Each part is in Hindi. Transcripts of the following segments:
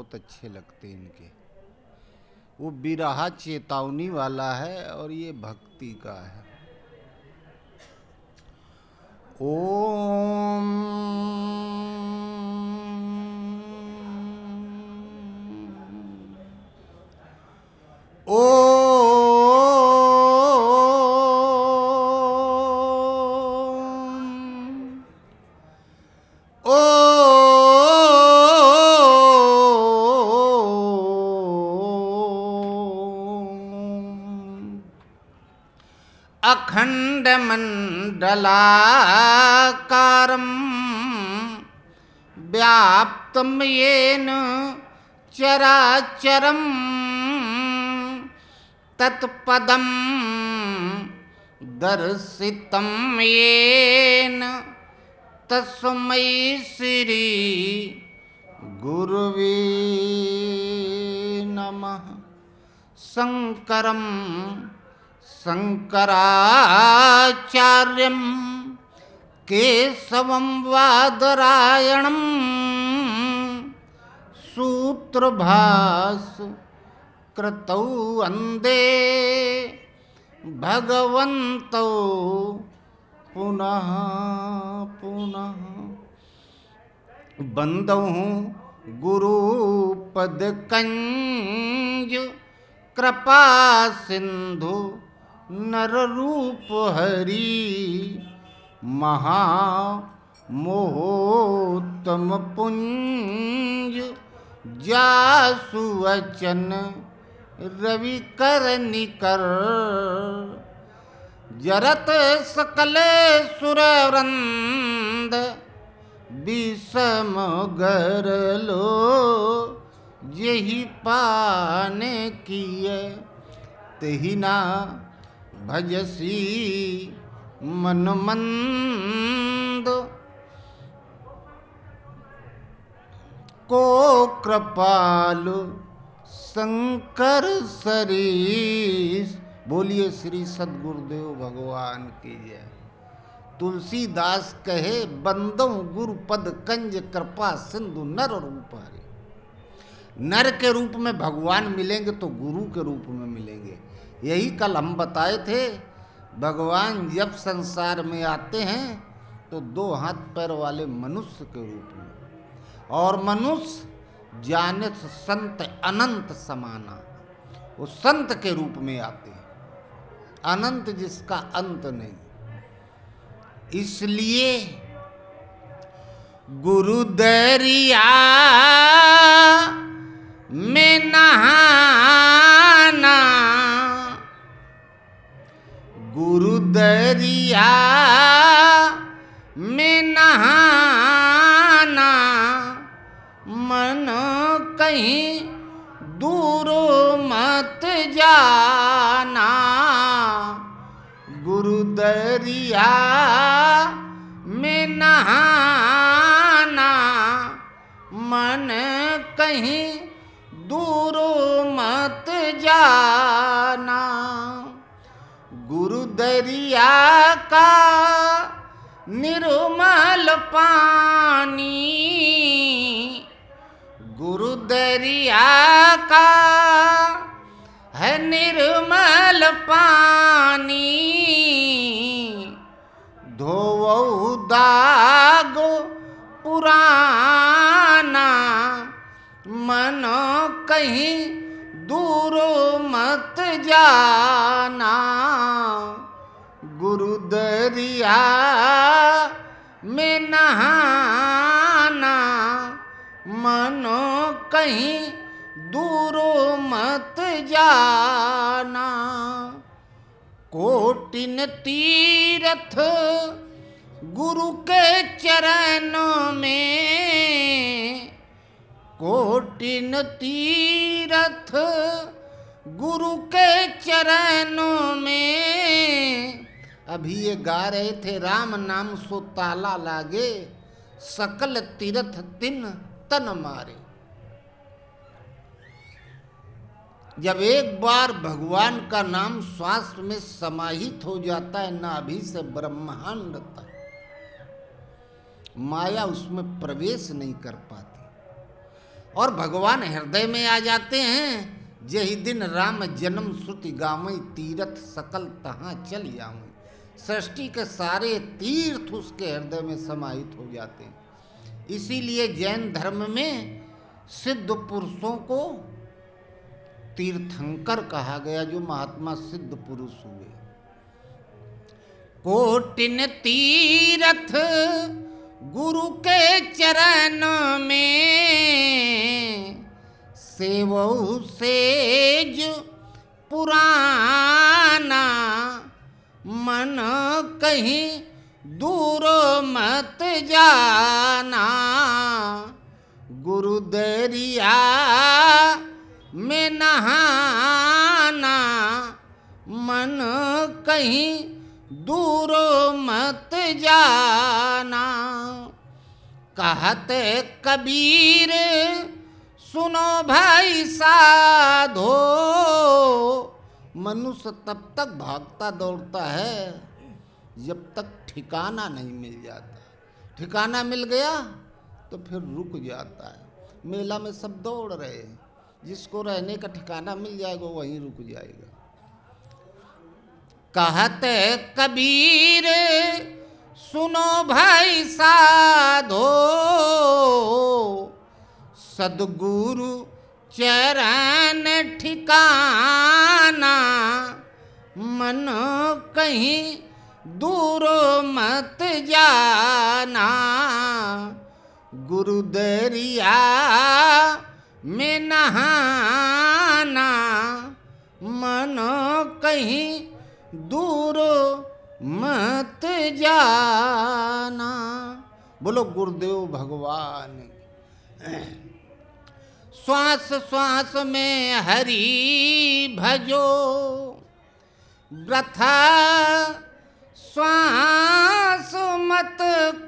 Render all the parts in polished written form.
बहुत अच्छे लगते इनके। वो बिरहा चेतावनी वाला है और ये भक्ति का है। ओम अखंड मंडलाकारं व्याप्तं येन चराचरं तत्पदं दर्शितं येन तस्मै श्री गुरुवे नमः। शंकरं शंकराचार्यं केशवं वादरायणं सूत्रभाष्य कृतौ वन्दे भगवन्तौ पुनः पुनः। बंदौ गुरुपदकंज कृपा सिंधु नररूप हरि महामोहोत्तम पुंज जासु वचन रवि कर निकर। जरत सकल सुरवृंद विषम गरलो यही पान किए तेहि ना भजसी मन मंद। को कृपालु शंकर सरीस। बोलिए श्री सद्गुरुदेव भगवान की जय। तुलसीदास कहे बंदों गुरु पद कंज कृपा सिंधु नर रूप हरि। नर के रूप में भगवान मिलेंगे तो गुरु के रूप में मिलेंगे। यही कल हम बताए थे। भगवान जब संसार में आते हैं तो 2 हाथ पैर वाले मनुष्य के रूप में, और मनुष्य जाने संत अनंत समाना, वो संत के रूप में आते हैं, अनंत जिसका अंत नहीं। इसलिए गुरु दरिया में नहाना, गुरु दरिया में नहाना, मन कहीं दूर मत जाना। गुरु दरिया में नहाना, मन कहीं दूर मत जाना। गुरु दरिया का निर्मल पानी, गुरु दरिया का है निर्मल पानी। धोवौ दाग पुराना, मन कहीं दूर मत जाना। गुरु दरिया में नहाना, मन कहीं दूर मत जाना। कोटिन तीरथ गुरु के चरणों में, कोटिन तीरथ गुरु के चरणों में। अभी ये गा रहे थे राम नाम सो ताला लागे, सकल तीरथ तिन तन मारे। जब एक बार भगवान का नाम श्वास में समाहित हो जाता है नाभि से ब्रह्मांड तक, माया उसमें प्रवेश नहीं कर पाती। और भगवान हृदय में आ जाते हैं। यही दिन राम जन्म श्रुति गावई, तीरथ सकल तहाँ चल जावई। सृष्टि के सारे तीर्थ उसके हृदय में समाहित हो जाते हैं। इसीलिए जैन धर्म में सिद्ध पुरुषों को तीर्थंकर कहा गया, जो महात्मा सिद्ध पुरुष हुए। कोटिन तीरथ गुरु के चरण में, सेवऊ सेज पुराना, मन कहीं दूर मत जाना। गुरु दरिया में नहाना, मन कहीं दूर मत जाना। कहते कबीर सुनो भाई साधो, मनुष्य तब तक भागता दौड़ता है जब तक ठिकाना नहीं मिल जाता। ठिकाना मिल गया तो फिर रुक जाता है। मेला में सब दौड़ रहे हैं, जिसको रहने का ठिकाना मिल जाएगा वहीं रुक जाएगा। कहते कबीर सुनो भाई साधो, सद्गुरु चरण ठिकाना, मन कहीं दूर मत जाना। गुरु दरिया में नहाना, मन कहीं दूर मत जाना। बोलो गुरुदेव भगवान। श्वास श्वास में हरि भजो, वृथा श्वास मत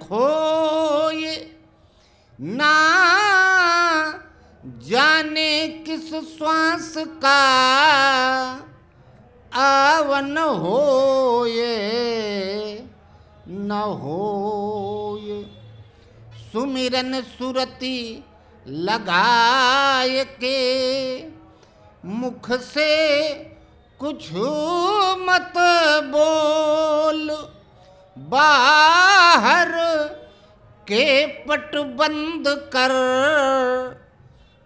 खोए। ना जाने किस श्वास का आवन होए न होए। सुमिरन सुरति लगाए के, मुख से कुछ मत बोल। बाहर के पट बंद कर,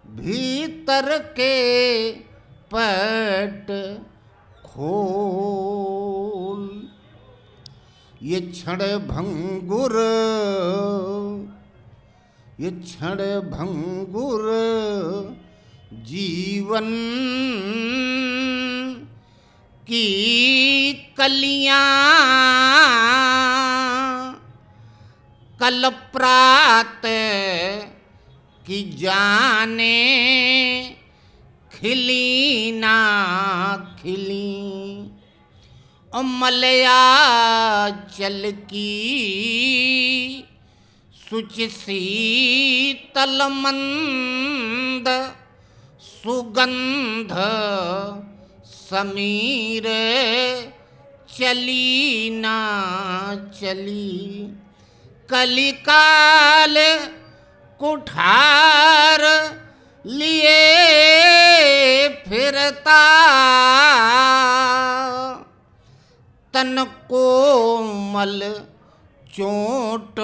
भीतर के पट खोल। ये क्षण भंगुर, ये क्षण भंगुर जीवन की कलियां, कल प्रात की जाने खिली ना खिली। मलया चल की सुचि शीतल मंद, सुगंध समीर चली ना चली। कलिकाल कुठार लिए फिरता, तन कोमल चोट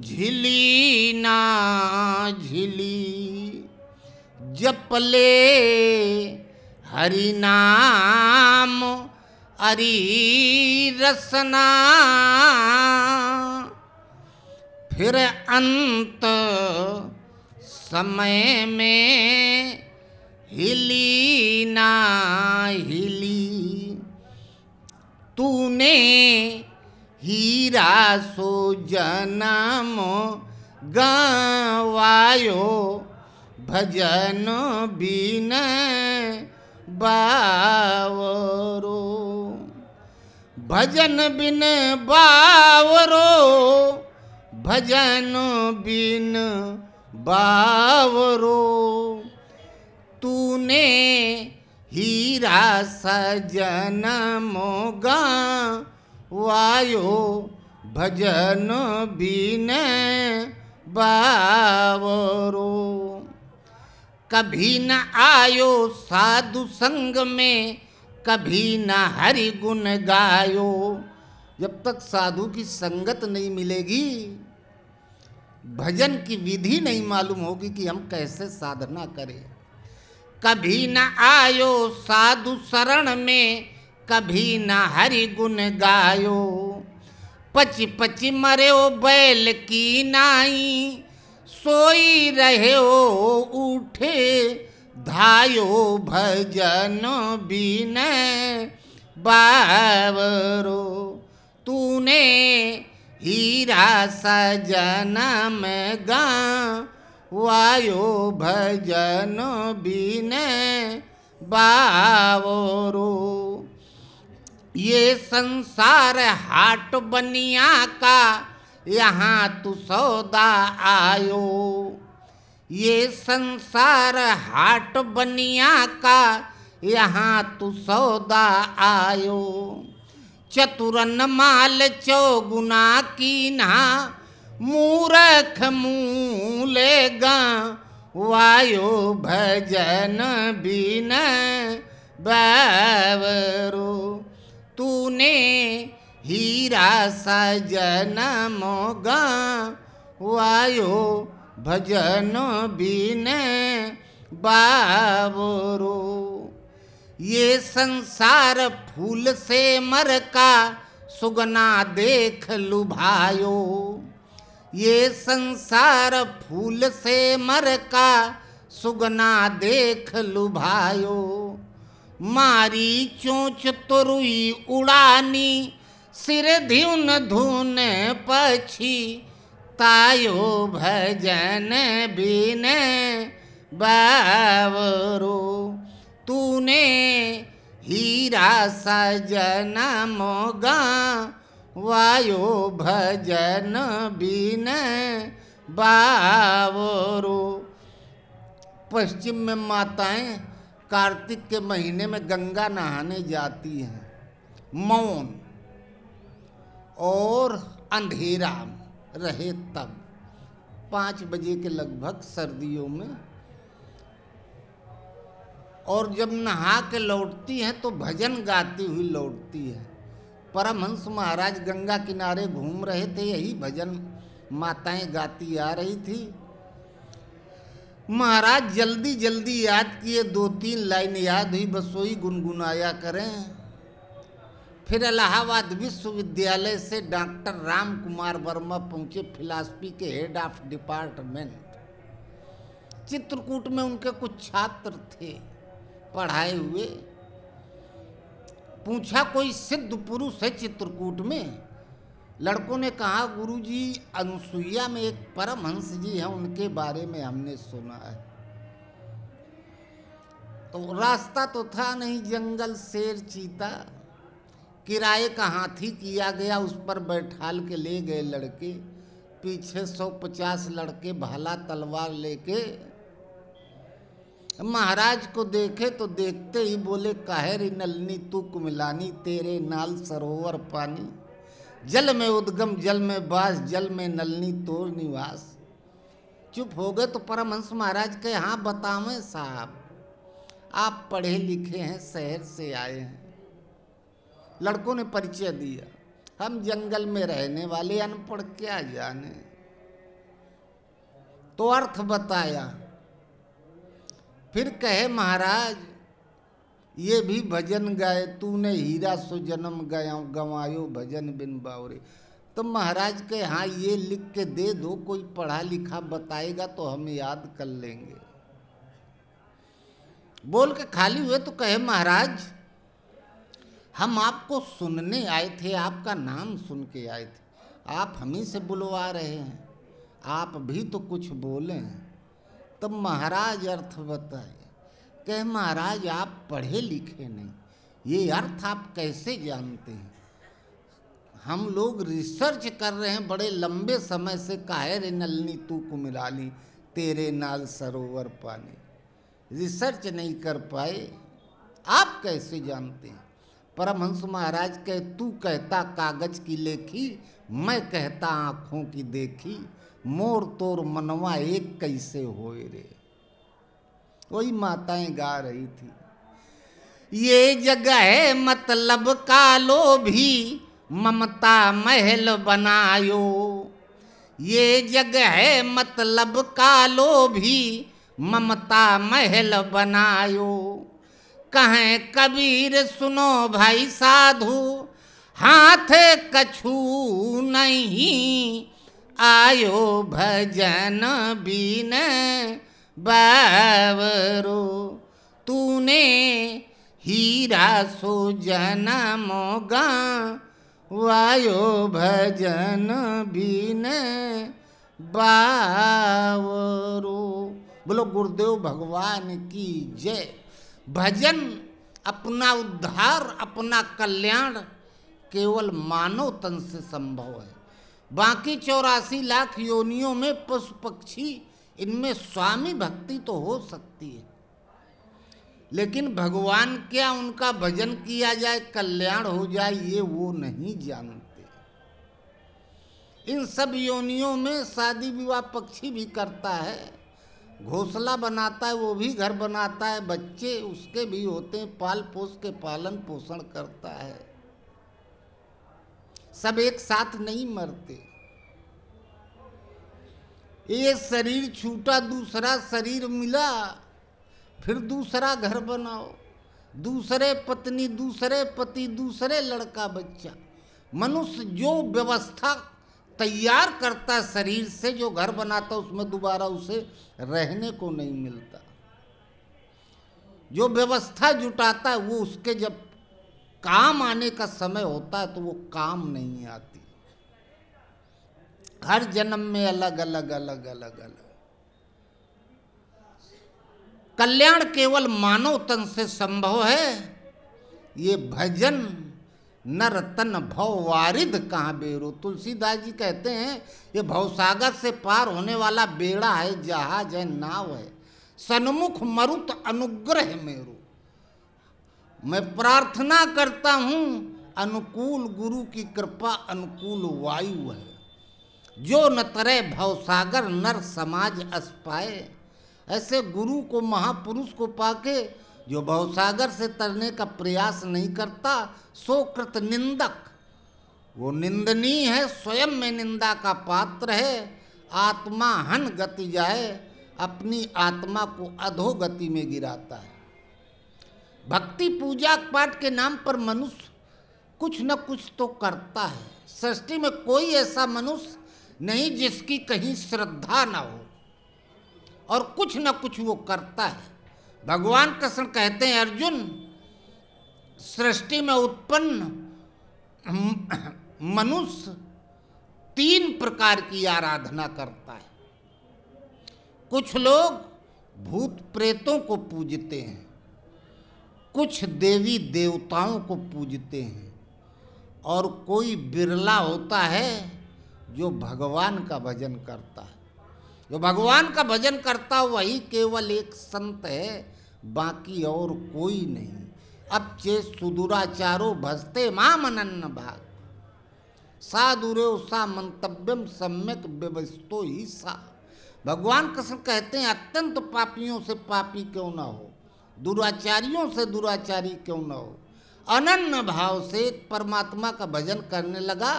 झिली ना झिली। जपले हरि नाम हरि रसना, फिर अंत समय में हिली ना हिली। तूने हीरा सो जन्म गवायो, भजन बिन बावरो। भजन बिन बावरो, भजन बिन बावरो। तूने हीरा सजन मोगा वायो, भजन बिन बावरो। कभी न आयो साधु संग में, कभी न हरि गुण गायो। जब तक साधु की संगत नहीं मिलेगी, भजन की विधि नहीं मालूम होगी कि हम कैसे साधना करें। कभी न आयो साधु शरण में, कभी न हरि गुण गायो। पचि पचि मर्यो बैल की नाई, सोई रहे हो उठे धायो। भजन बिन बावरो, तूने हीरा सजनम गावायो। भजन बिन बावरो। ये संसार हाट बनिया का, यहाँ तू सौदा आयो। ये संसार हाट बनिया का, यहाँ तू सौदा आयो। चतुरन माल चौगुना कीन्हा, मूरख मूले गावायो। भजन बिन बावरो, तूने हीरा सजनम गावायो। भजन बिन बावरो। ये संसार फूल से मर का, सुगना देख लुभायो। ये संसार फूल से मर का, सुगना देख लुभायो। मारी चोंच तुरुई उड़ानी, सिर ध्युन धुन पछी तायो। भजन बिन बावरो, तूने हीरा सजनम गावायो। भजन बिन बावरो। पश्चिम में माताएं कार्तिक के महीने में गंगा नहाने जाती हैं। मौन और अंधेरा रहे तब 5 बजे के लगभग सर्दियों में, और जब नहा के लौटती हैं तो भजन गाती हुई लौटती है। परमहंस महाराज गंगा किनारे घूम रहे थे, यही भजन माताएं गाती आ रही थी। महाराज जल्दी जल्दी याद किए, 2-3 लाइन याद हुई, बस वही गुनगुनाया करें। फिर इलाहाबाद विश्वविद्यालय से डॉक्टर राम कुमार वर्मा पहुंचे, फिलॉसफी के हेड ऑफ डिपार्टमेंट। चित्रकूट में उनके कुछ छात्र थे पढ़ाए हुए। पूछा कोई सिद्ध पुरुष है चित्रकूट में? लड़कों ने कहा गुरुजी अनुसुईया में एक परमहंस जी हैं, उनके बारे में हमने सुना है। तो रास्ता तो था नहीं, जंगल, शेर, चीता। किराए का हाथी किया गया, उस पर बैठाल के ले गए लड़के। पीछे 150 लड़के भाला तलवार लेके। महाराज को देखे तो देखते ही बोले, काहे रे नलनी तू कुमिलानी, तेरे नाल सरोवर पानी। जल में उद्गम जल में बास, जल में नलनी तोर निवास। चुप हो गए तो परमहंस महाराज कहे, हाँ बतावें साहब, आप पढ़े लिखे हैं, शहर से आए हैं। लड़कों ने परिचय दिया, हम जंगल में रहने वाले, अनपढ़ क्या जाने। तो अर्थ बताया। फिर कहे महाराज ये भी भजन गाए, तूने हीरा सो जन्म गंवायो। भजन बिन बावरे। तो महाराज के हाँ ये लिख के दे दो, कोई पढ़ा लिखा बताएगा तो हम याद कर लेंगे। बोल के खाली हुए तो कहे महाराज हम आपको सुनने आए थे, आपका नाम सुन के आए थे, आप हम ही से बुलवा रहे हैं, आप भी तो कुछ बोलें। तब महाराज अर्थ बताए। कहे महाराज आप पढ़े लिखे नहीं, ये अर्थ आप कैसे जानते हैं? हम लोग रिसर्च कर रहे हैं बड़े लंबे समय से, काहे रे नलनी तू कुमिलाली, तेरे नाल सरोवर पानी। रिसर्च नहीं कर पाए, आप कैसे जानते हैं? परमहंस महाराज कहे, तू कहता कागज की लेखी, मैं कहता आँखों की देखी। मोर तोर मनवा एक कैसे होए रे। वही माताएं गा रही थी। ये जगह है मतलब का लोभी, ममता महल बनायो। ये जगह है मतलब का लोभी, ममता महल बनायो। कहें कबीर सुनो भाई साधु, हाथ कछु नहीं आयो भजन बीन बावरो। तूने हीरा सो जनम वायो भजन बीन बावरो। बोलो गुरुदेव भगवान की जय। भजन, अपना उद्धार, अपना कल्याण केवल मानव तन से संभव है। बाकी 84 लाख योनियों में पशु पक्षी, इनमें स्वामी भक्ति तो हो सकती है, लेकिन भगवान क्या उनका भजन किया जाए कल्याण हो जाए ये वो नहीं जानते। इन सब योनियों में शादी विवाह पक्षी भी करता है, घोंसला बनाता है, वो भी घर बनाता है, बच्चे उसके भी होते हैं, पाल पोस के पालन पोषण करता है। सब एक साथ नहीं मरते। ये शरीर छूटा, दूसरा शरीर मिला, फिर दूसरा घर बनाओ, दूसरे पत्नी, दूसरे पति, दूसरे लड़का बच्चा। मनुष्य जो व्यवस्था तैयार करता शरीर से, जो घर बनाता उसमें दोबारा उसे रहने को नहीं मिलता। जो व्यवस्था जुटाता है वो उसके जब काम आने का समय होता है तो वो काम नहीं आती। हर जन्म में अलग अलग अलग अलग अलग। कल्याण केवल मानव तन से संभव है। ये भजन नर तन भव वारिद कहाँ बेरो। तुलसीदास जी कहते हैं ये भवसागर से पार होने वाला बेड़ा है, जहाज है, नाव है, सन्मुख मरुत अनुग्रह मेरो। मैं प्रार्थना करता हूँ अनुकूल गुरु की कृपा, अनुकूल वायु है। जो न तरे भवसागर नर समाज अस पाए। ऐसे गुरु को, महापुरुष को पाके जो भवसागर से तरने का प्रयास नहीं करता, सो कृत निंदक, वो निंदनीय है, स्वयं में निंदा का पात्र है। आत्मा हन गति जाए, अपनी आत्मा को अधोगति में गिराता है। भक्ति पूजा पाठ के नाम पर मनुष्य कुछ न कुछ तो करता है। सृष्टि में कोई ऐसा मनुष्य नहीं जिसकी कहीं श्रद्धा ना हो, और कुछ न कुछ वो करता है। भगवान कृष्ण कहते हैं अर्जुन, सृष्टि में उत्पन्न मनुष्य 3 प्रकार की आराधना करता है। कुछ लोग भूत प्रेतों को पूजते हैं, कुछ देवी देवताओं को पूजते हैं, और कोई बिरला होता है जो भगवान का भजन करता है। जो भगवान का भजन करता वही केवल एक संत है, बाकी और कोई नहीं। अब चे सुदुराचारो भजते माम अनन्न भाग, साधुरेव सा मंतव्यम सम्यक व्यवस्थो ही सा। भगवान कृष्ण कहते हैं अत्यंत पापियों से पापी क्यों ना हो, दुराचारियों से दुराचारी क्यों ना हो, अनन्य भाव से परमात्मा का भजन करने लगा।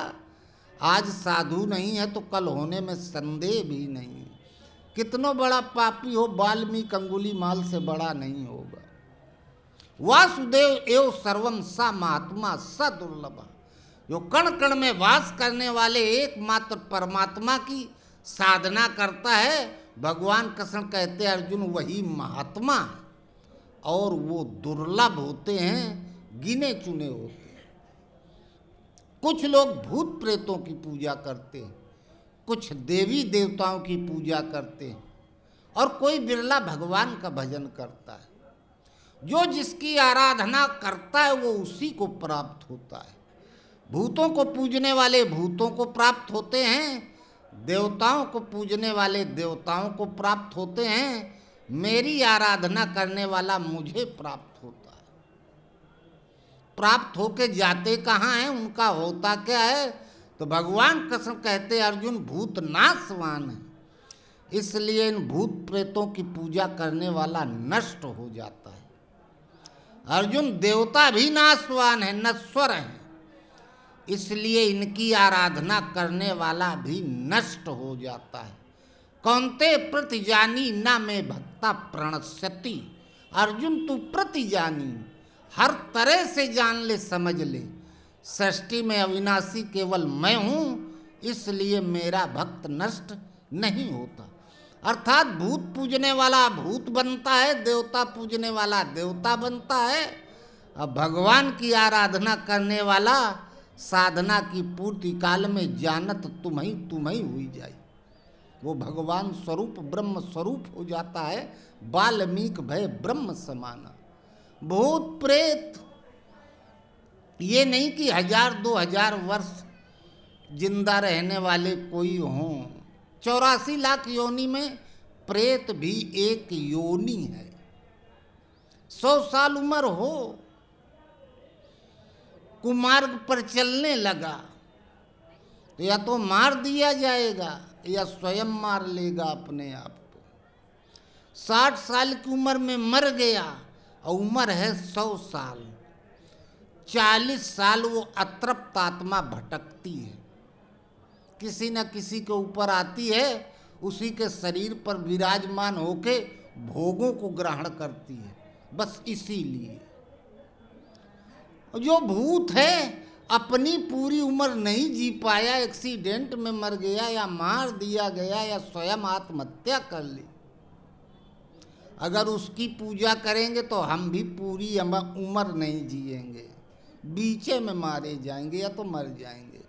आज साधु नहीं है तो कल होने में संदेह भी नहीं है। कितनो बड़ा पापी हो, वाल्मीकि अंगुली माल से बड़ा नहीं होगा। वासुदेव एव सर्वम सा महात्मा स दुर्लभ। जो कण कण में वास करने वाले एकमात्र परमात्मा की साधना करता है, भगवान कृष्ण कहते हैं अर्जुन वही महात्मा है, और वो दुर्लभ होते हैं, गिने चुने होते हैं। कुछ लोग भूत प्रेतों की पूजा करते हैं, कुछ देवी देवताओं की पूजा करते हैं, और कोई बिरला भगवान का भजन करता है। जो जिसकी आराधना करता है वो उसी को प्राप्त होता है। भूतों को पूजने वाले भूतों को प्राप्त होते हैं, देवताओं को पूजने वाले देवताओं को प्राप्त होते हैं। मेरी आराधना करने वाला मुझे प्राप्त होता है। प्राप्त होके जाते कहाँ हैं, उनका होता क्या है, तो भगवान कृष्ण कहते अर्जुन भूत नाशवान है, इसलिए इन भूत प्रेतों की पूजा करने वाला नष्ट हो जाता है। अर्जुन देवता भी नाशवान है, नश्वर है, इसलिए इनकी आराधना करने वाला भी नष्ट हो जाता है। कौन्ते प्रतिजानी न में भक्ता प्रणश्यति। अर्जुन तू प्रतिजानी, हर तरह से जान ले, समझ ले, सृष्टि में अविनाशी केवल मैं हूं, इसलिए मेरा भक्त नष्ट नहीं होता। अर्थात भूत पूजने वाला भूत बनता है, देवता पूजने वाला देवता बनता है। अब भगवान की आराधना करने वाला साधना की पूर्ति काल में जानत तुम्हें हुई जाए, वो भगवान स्वरूप ब्रह्म स्वरूप हो जाता है। वाल्मीकि भय ब्रह्म समाना। भूत प्रेत ये नहीं कि 1000-2000 वर्ष जिंदा रहने वाले कोई हों। 84 लाख योनि में प्रेत भी एक योनि है। 100 साल उम्र हो, कुमार्ग पर चलने लगा तो या तो मार दिया जाएगा या स्वयं मार लेगा अपने आप को। 60 साल की उम्र में मर गया और उम्र है 100 साल। 40 साल वो अतृप्त आत्मा भटकती है, किसी न किसी के ऊपर आती है, उसी के शरीर पर विराजमान होके भोगों को ग्रहण करती है। बस इसीलिए जो भूत है अपनी पूरी उम्र नहीं जी पाया, एक्सीडेंट में मर गया या मार दिया गया या स्वयं आत्महत्या कर ली, अगर उसकी पूजा करेंगे तो हम भी पूरी उम्र नहीं जिएंगे, बीचे में मारे जाएंगे या तो मर जाएंगे।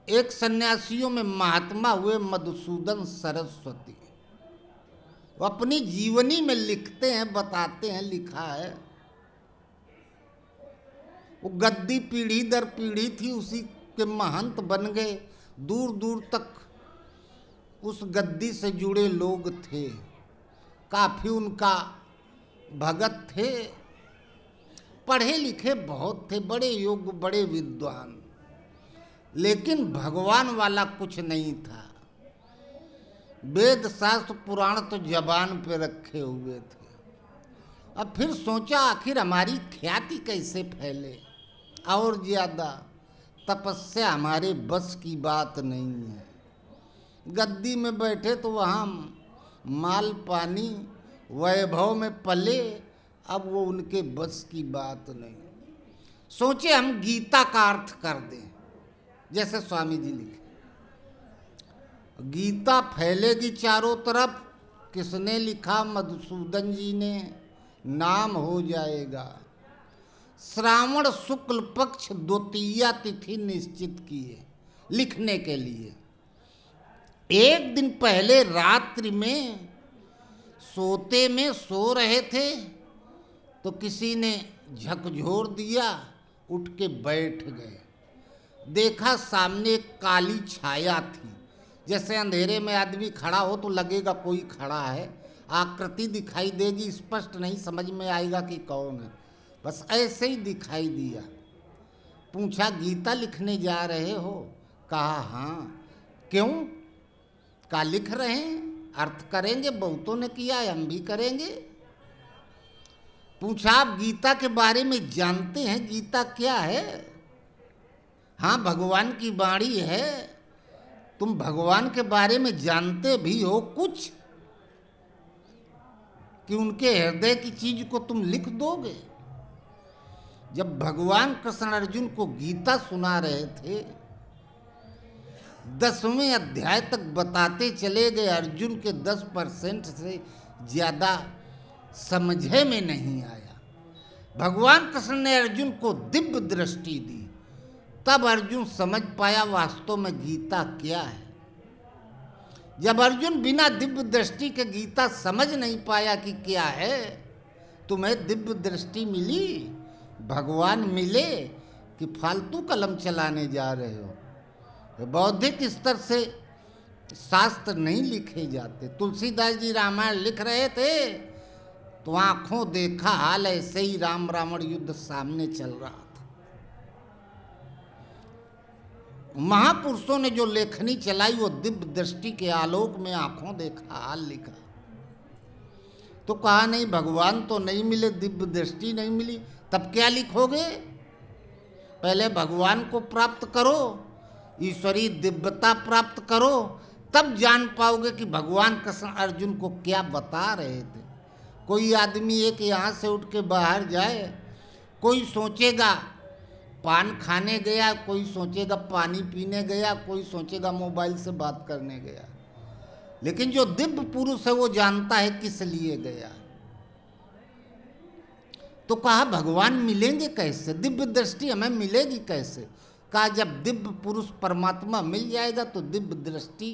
एक सन्यासियों में महात्मा हुए मधुसूदन सरस्वती, वो अपनी जीवनी में लिखते हैं, बताते हैं, लिखा है वो गद्दी पीढ़ी दर पीढ़ी थी, उसी के महंत बन गए। दूर दूर तक उस गद्दी से जुड़े लोग थे, काफ़ी उनका भगत थे, पढ़े लिखे बहुत थे, बड़े योग्य, बड़े विद्वान, लेकिन भगवान वाला कुछ नहीं था। वेद शास्त्र पुराण तो जबान पे रखे हुए थे। अब फिर सोचा आखिर हमारी ख्याति कैसे फैले और ज़्यादा, तपस्या हमारे बस की बात नहीं है। गद्दी में बैठे तो वहाँ माल पानी वैभव में पले, अब वो उनके बस की बात नहीं। सोचे हम गीता का अर्थ कर दें, जैसे स्वामी जी लिखे, गीता फैलेगी चारों तरफ। किसने लिखा? मधुसूदन जी ने। नाम हो जाएगा। श्रावण शुक्ल पक्ष द्वितीया तिथि निश्चित किए लिखने के लिए। एक दिन पहले रात्रि में सोते में सो रहे थे तो किसी ने झकझोर दिया, उठ के बैठ गए। देखा सामने एक काली छाया थी, जैसे अंधेरे में आदमी खड़ा हो तो लगेगा कोई खड़ा है, आकृति दिखाई देगी, स्पष्ट नहीं समझ में आएगा कि कौन है, बस ऐसे ही दिखाई दिया। पूछा गीता लिखने जा रहे हो? कहा हाँ। क्यों? का लिख रहे हैं, अर्थ करेंगे, बहुतों ने किया है, हम भी करेंगे। पूछा आप गीता के बारे में जानते हैं? गीता क्या है? हाँ भगवान की वाणी है। तुम भगवान के बारे में जानते भी हो कुछ, कि उनके हृदय की चीज को तुम लिख दोगे? जब भगवान कृष्ण अर्जुन को गीता सुना रहे थे, 10वें अध्याय तक बताते चले गए, अर्जुन के 10% से ज़्यादा समझे में नहीं आया। भगवान कृष्ण ने अर्जुन को दिव्य दृष्टि दी, तब अर्जुन समझ पाया वास्तव में गीता क्या है। जब अर्जुन बिना दिव्य दृष्टि के गीता समझ नहीं पाया कि क्या है, तुम्हें दिव्य दृष्टि मिली, भगवान मिले, कि फालतू कलम चलाने जा रहे हो। बौद्धिक स्तर से शास्त्र नहीं लिखे जाते। तुलसीदास जी रामायण लिख रहे थे तो आंखों देखा हाल ऐसे ही राम रावण युद्ध सामने चल रहा था। महापुरुषों ने जो लेखनी चलाई वो दिव्य दृष्टि के आलोक में आंखों देखा हाल लिखा। तो कहा नहीं भगवान तो नहीं मिले, दिव्य दृष्टि नहीं मिली, तब क्या लिखोगे? पहले भगवान को प्राप्त करो, ईश्वरीय दिव्यता प्राप्त करो, तब जान पाओगे कि भगवान कृष्ण अर्जुन को क्या बता रहे थे। कोई आदमी एक यहाँ से उठ के बाहर जाए, कोई सोचेगा पान खाने गया, कोई सोचेगा पानी पीने गया, कोई सोचेगा मोबाइल से बात करने गया, लेकिन जो दिव्य पुरुष है वो जानता है किस लिए गया। तो कहा भगवान मिलेंगे कैसे, दिव्य दृष्टि हमें मिलेगी कैसे? कहा जब दिव्य पुरुष परमात्मा मिल जाएगा तो दिव्य दृष्टि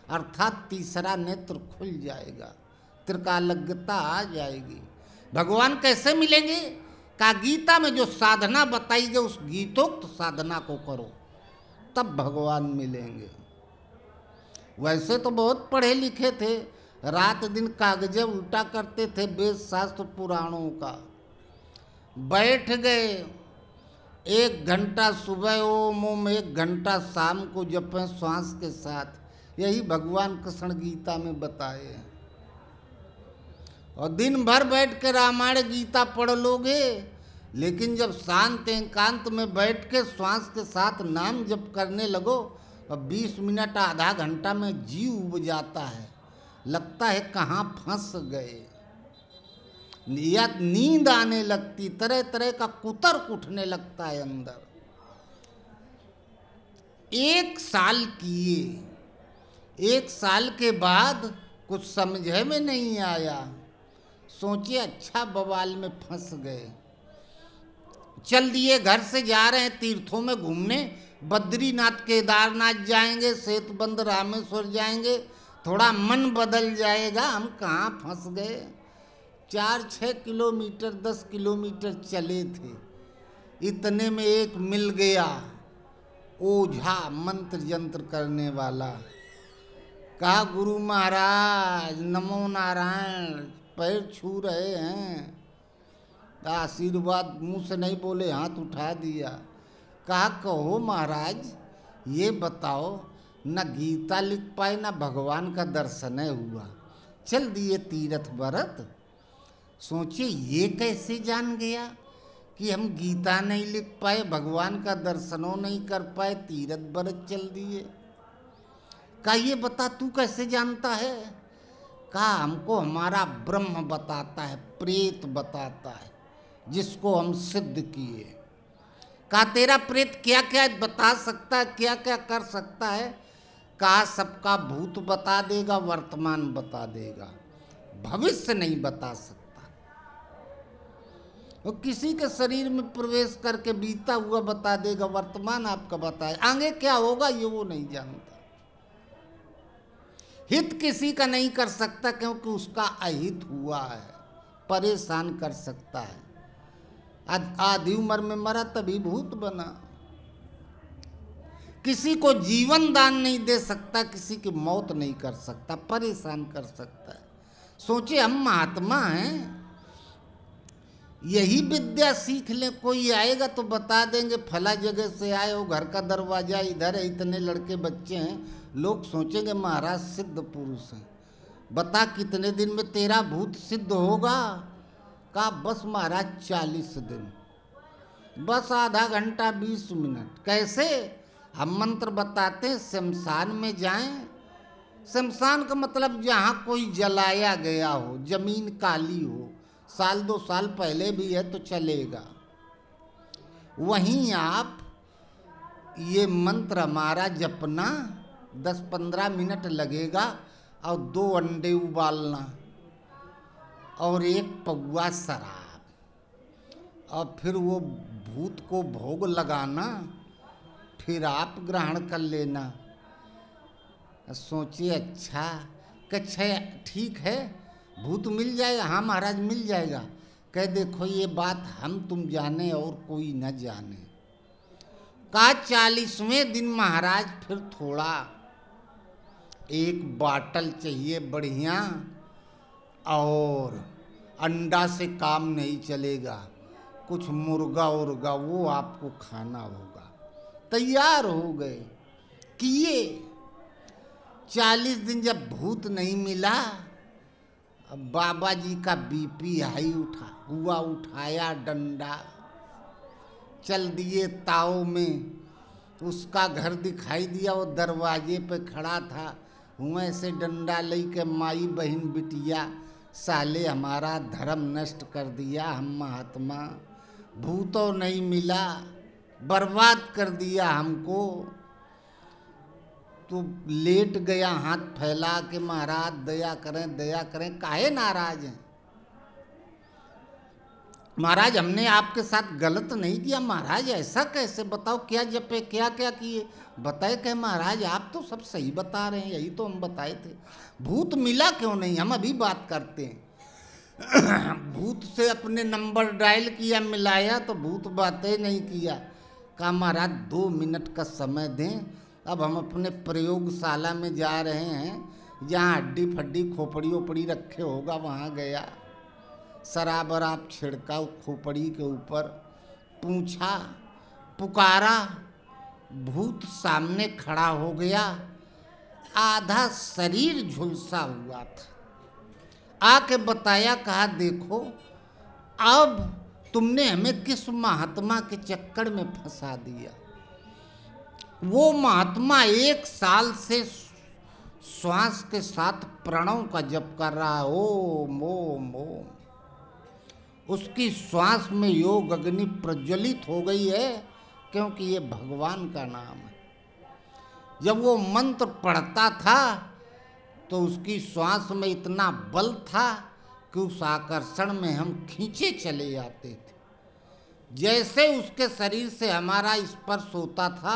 अर्थात तीसरा नेत्र खुल जाएगा, त्रिकालज्ञता आ जाएगी। भगवान कैसे मिलेंगे? कहा गीता में जो साधना बताई गई उस गीतोक्त साधना को करो, तब भगवान मिलेंगे। वैसे तो बहुत पढ़े लिखे थे, रात दिन कागजे उल्टा करते थे वेद शास्त्र पुराणों का। बैठ गए 1 घंटा सुबह ओम ओम, 1 घंटा शाम को जपें श्वास के साथ, यही भगवान कृष्ण गीता में बताए हैं। और दिन भर बैठ के रामायण गीता पढ़ लोगे, लेकिन जब शांत एकांत में बैठ के श्वास के साथ नाम जप करने लगो, और 20 मिनट आधा घंटा में जीव उब जाता है, लगता है कहाँ फंस गए, या नींद आने लगती, तरह तरह का कुतर्क उठने लगता है अंदर। 1 साल किए, 1 साल के बाद कुछ समझे में नहीं आया, सोचे अच्छा बवाल में फंस गए, चल दिए घर से, जा रहे हैं तीर्थों में घूमने, बद्रीनाथ केदारनाथ जाएंगे, सेतुबंद रामेश्वर जाएंगे, थोड़ा मन बदल जाएगा। हम कहाँ फंस गए, 4-6 किलोमीटर 10 किलोमीटर चले थे, इतने में एक मिल गया ओझा मंत्र यंत्र करने वाला। कहा गुरु महाराज नमो नारायण, पैर छू रहे हैं, आशीर्वाद मुंह से नहीं बोले, हाथ उठा दिया। कहा कहो महाराज ये बताओ, न गीता लिख पाए न भगवान का दर्शन हुआ, चल दिए तीर्थ व्रत। सोचे ये कैसे जान गया कि हम गीता नहीं लिख पाए, भगवान का दर्शनों नहीं कर पाए, तीर्थ व्रत चल दिए। कहा ये बता तू कैसे जानता है? कहा हमको हमारा ब्रह्म बताता है, प्रेत बताता है, जिसको हम सिद्ध किए। कहा तेरा प्रेत क्या क्या बता सकता है, क्या क्या कर सकता है? कहा सबका भूत बता देगा, वर्तमान बता देगा, भविष्य नहीं बता सकता। वो किसी के शरीर में प्रवेश करके बीता हुआ बता देगा, वर्तमान आपका बताए, आगे क्या होगा ये वो नहीं जानता। हित किसी का नहीं कर सकता क्योंकि उसका अहित हुआ है, परेशान कर सकता है। आधी उम्र में मरा तभी भूत बना। किसी को जीवन दान नहीं दे सकता, किसी की मौत नहीं कर सकता, परेशान कर सकता है। सोचे हम महात्मा हैं, यही विद्या सीख ले, कोई आएगा तो बता देंगे फला जगह से आए हो, घर का दरवाजा इधर है, इतने लड़के बच्चे हैं, लोग सोचेंगे महाराज सिद्ध पुरुष हैं, बता कितने दिन में तेरा भूत सिद्ध होगा? कहा बस महाराज 40 दिन, बस आधा घंटा 20 मिनट। कैसे? हम मंत्र बताते हैं, शमशान में जाएं। शमशान का मतलब जहाँ कोई जलाया गया हो, जमीन काली हो, 1-2 साल पहले भी है तो चलेगा, वहीं आप ये मंत्र हमारा जपना, 10-15 मिनट लगेगा, और 2 अंडे उबालना और 1 पौवा शराब, और फिर वो भूत को भोग लगाना, फिर आप ग्रहण कर लेना। सोचिए अच्छा कच्छा ठीक है, भूत मिल जाएगा? हाँ महाराज मिल जाएगा। कह देखो ये बात हम तुम जाने और कोई न जाने। कहा 40वें दिन महाराज फिर थोड़ा 1 बाटल चाहिए बढ़िया, और अंडा से काम नहीं चलेगा, कुछ मुर्गा उर्गा वो आपको खाना होगा। तैयार हो गए, किए। 40 दिन जब भूत नहीं मिला, अब बाबा जी का बीपी हाई उठाया डंडा, चल दिए ताव में। उसका घर दिखाई दिया, वो दरवाजे पे खड़ा था। हुए से डंडा लई के माई बहन बिटिया, साले हमारा धर्म नष्ट कर दिया। हम महात्मा भूतों नहीं मिला, बर्बाद कर दिया हमको। तो लेट गया हाथ फैला के, महाराज दया करें दया करें। काहे नाराज हैं? महाराज हमने आपके साथ गलत नहीं किया। महाराज ऐसा कैसे? बताओ क्या जपे, क्या क्या किए, बताए। कहे महाराज आप तो सब सही बता रहे हैं, यही तो हम बताए थे। भूत मिला क्यों नहीं? हम अभी बात करते हैं। भूत से अपने नंबर डायल किया, मिलाया तो भूत बातें नहीं किया। कहा महाराज 2 मिनट का समय दें, अब हम अपने प्रयोगशाला में जा रहे हैं, जहाँ हड्डी फड्डी खोपड़ी ओपड़ी रखे होगा वहाँ गया। शराब वराब छिड़का खोपड़ी के ऊपर, पूछा, पुकारा, भूत सामने खड़ा हो गया। आधा शरीर झुलसा हुआ था। आके बताया, कहा देखो अब तुमने हमें किस महात्मा के चक्कर में फंसा दिया। वो महात्मा 1 साल से श्वास के साथ प्रणव का जप कर रहा है, ओम ओम ओम। उसकी श्वास में योग अग्नि प्रज्वलित हो गई है, क्योंकि ये भगवान का नाम है। जब वो मंत्र पढ़ता था तो उसकी श्वास में इतना बल था कि उस आकर्षण में हम खींचे चले जाते थे। जैसे उसके शरीर से हमारा स्पर्श होता था,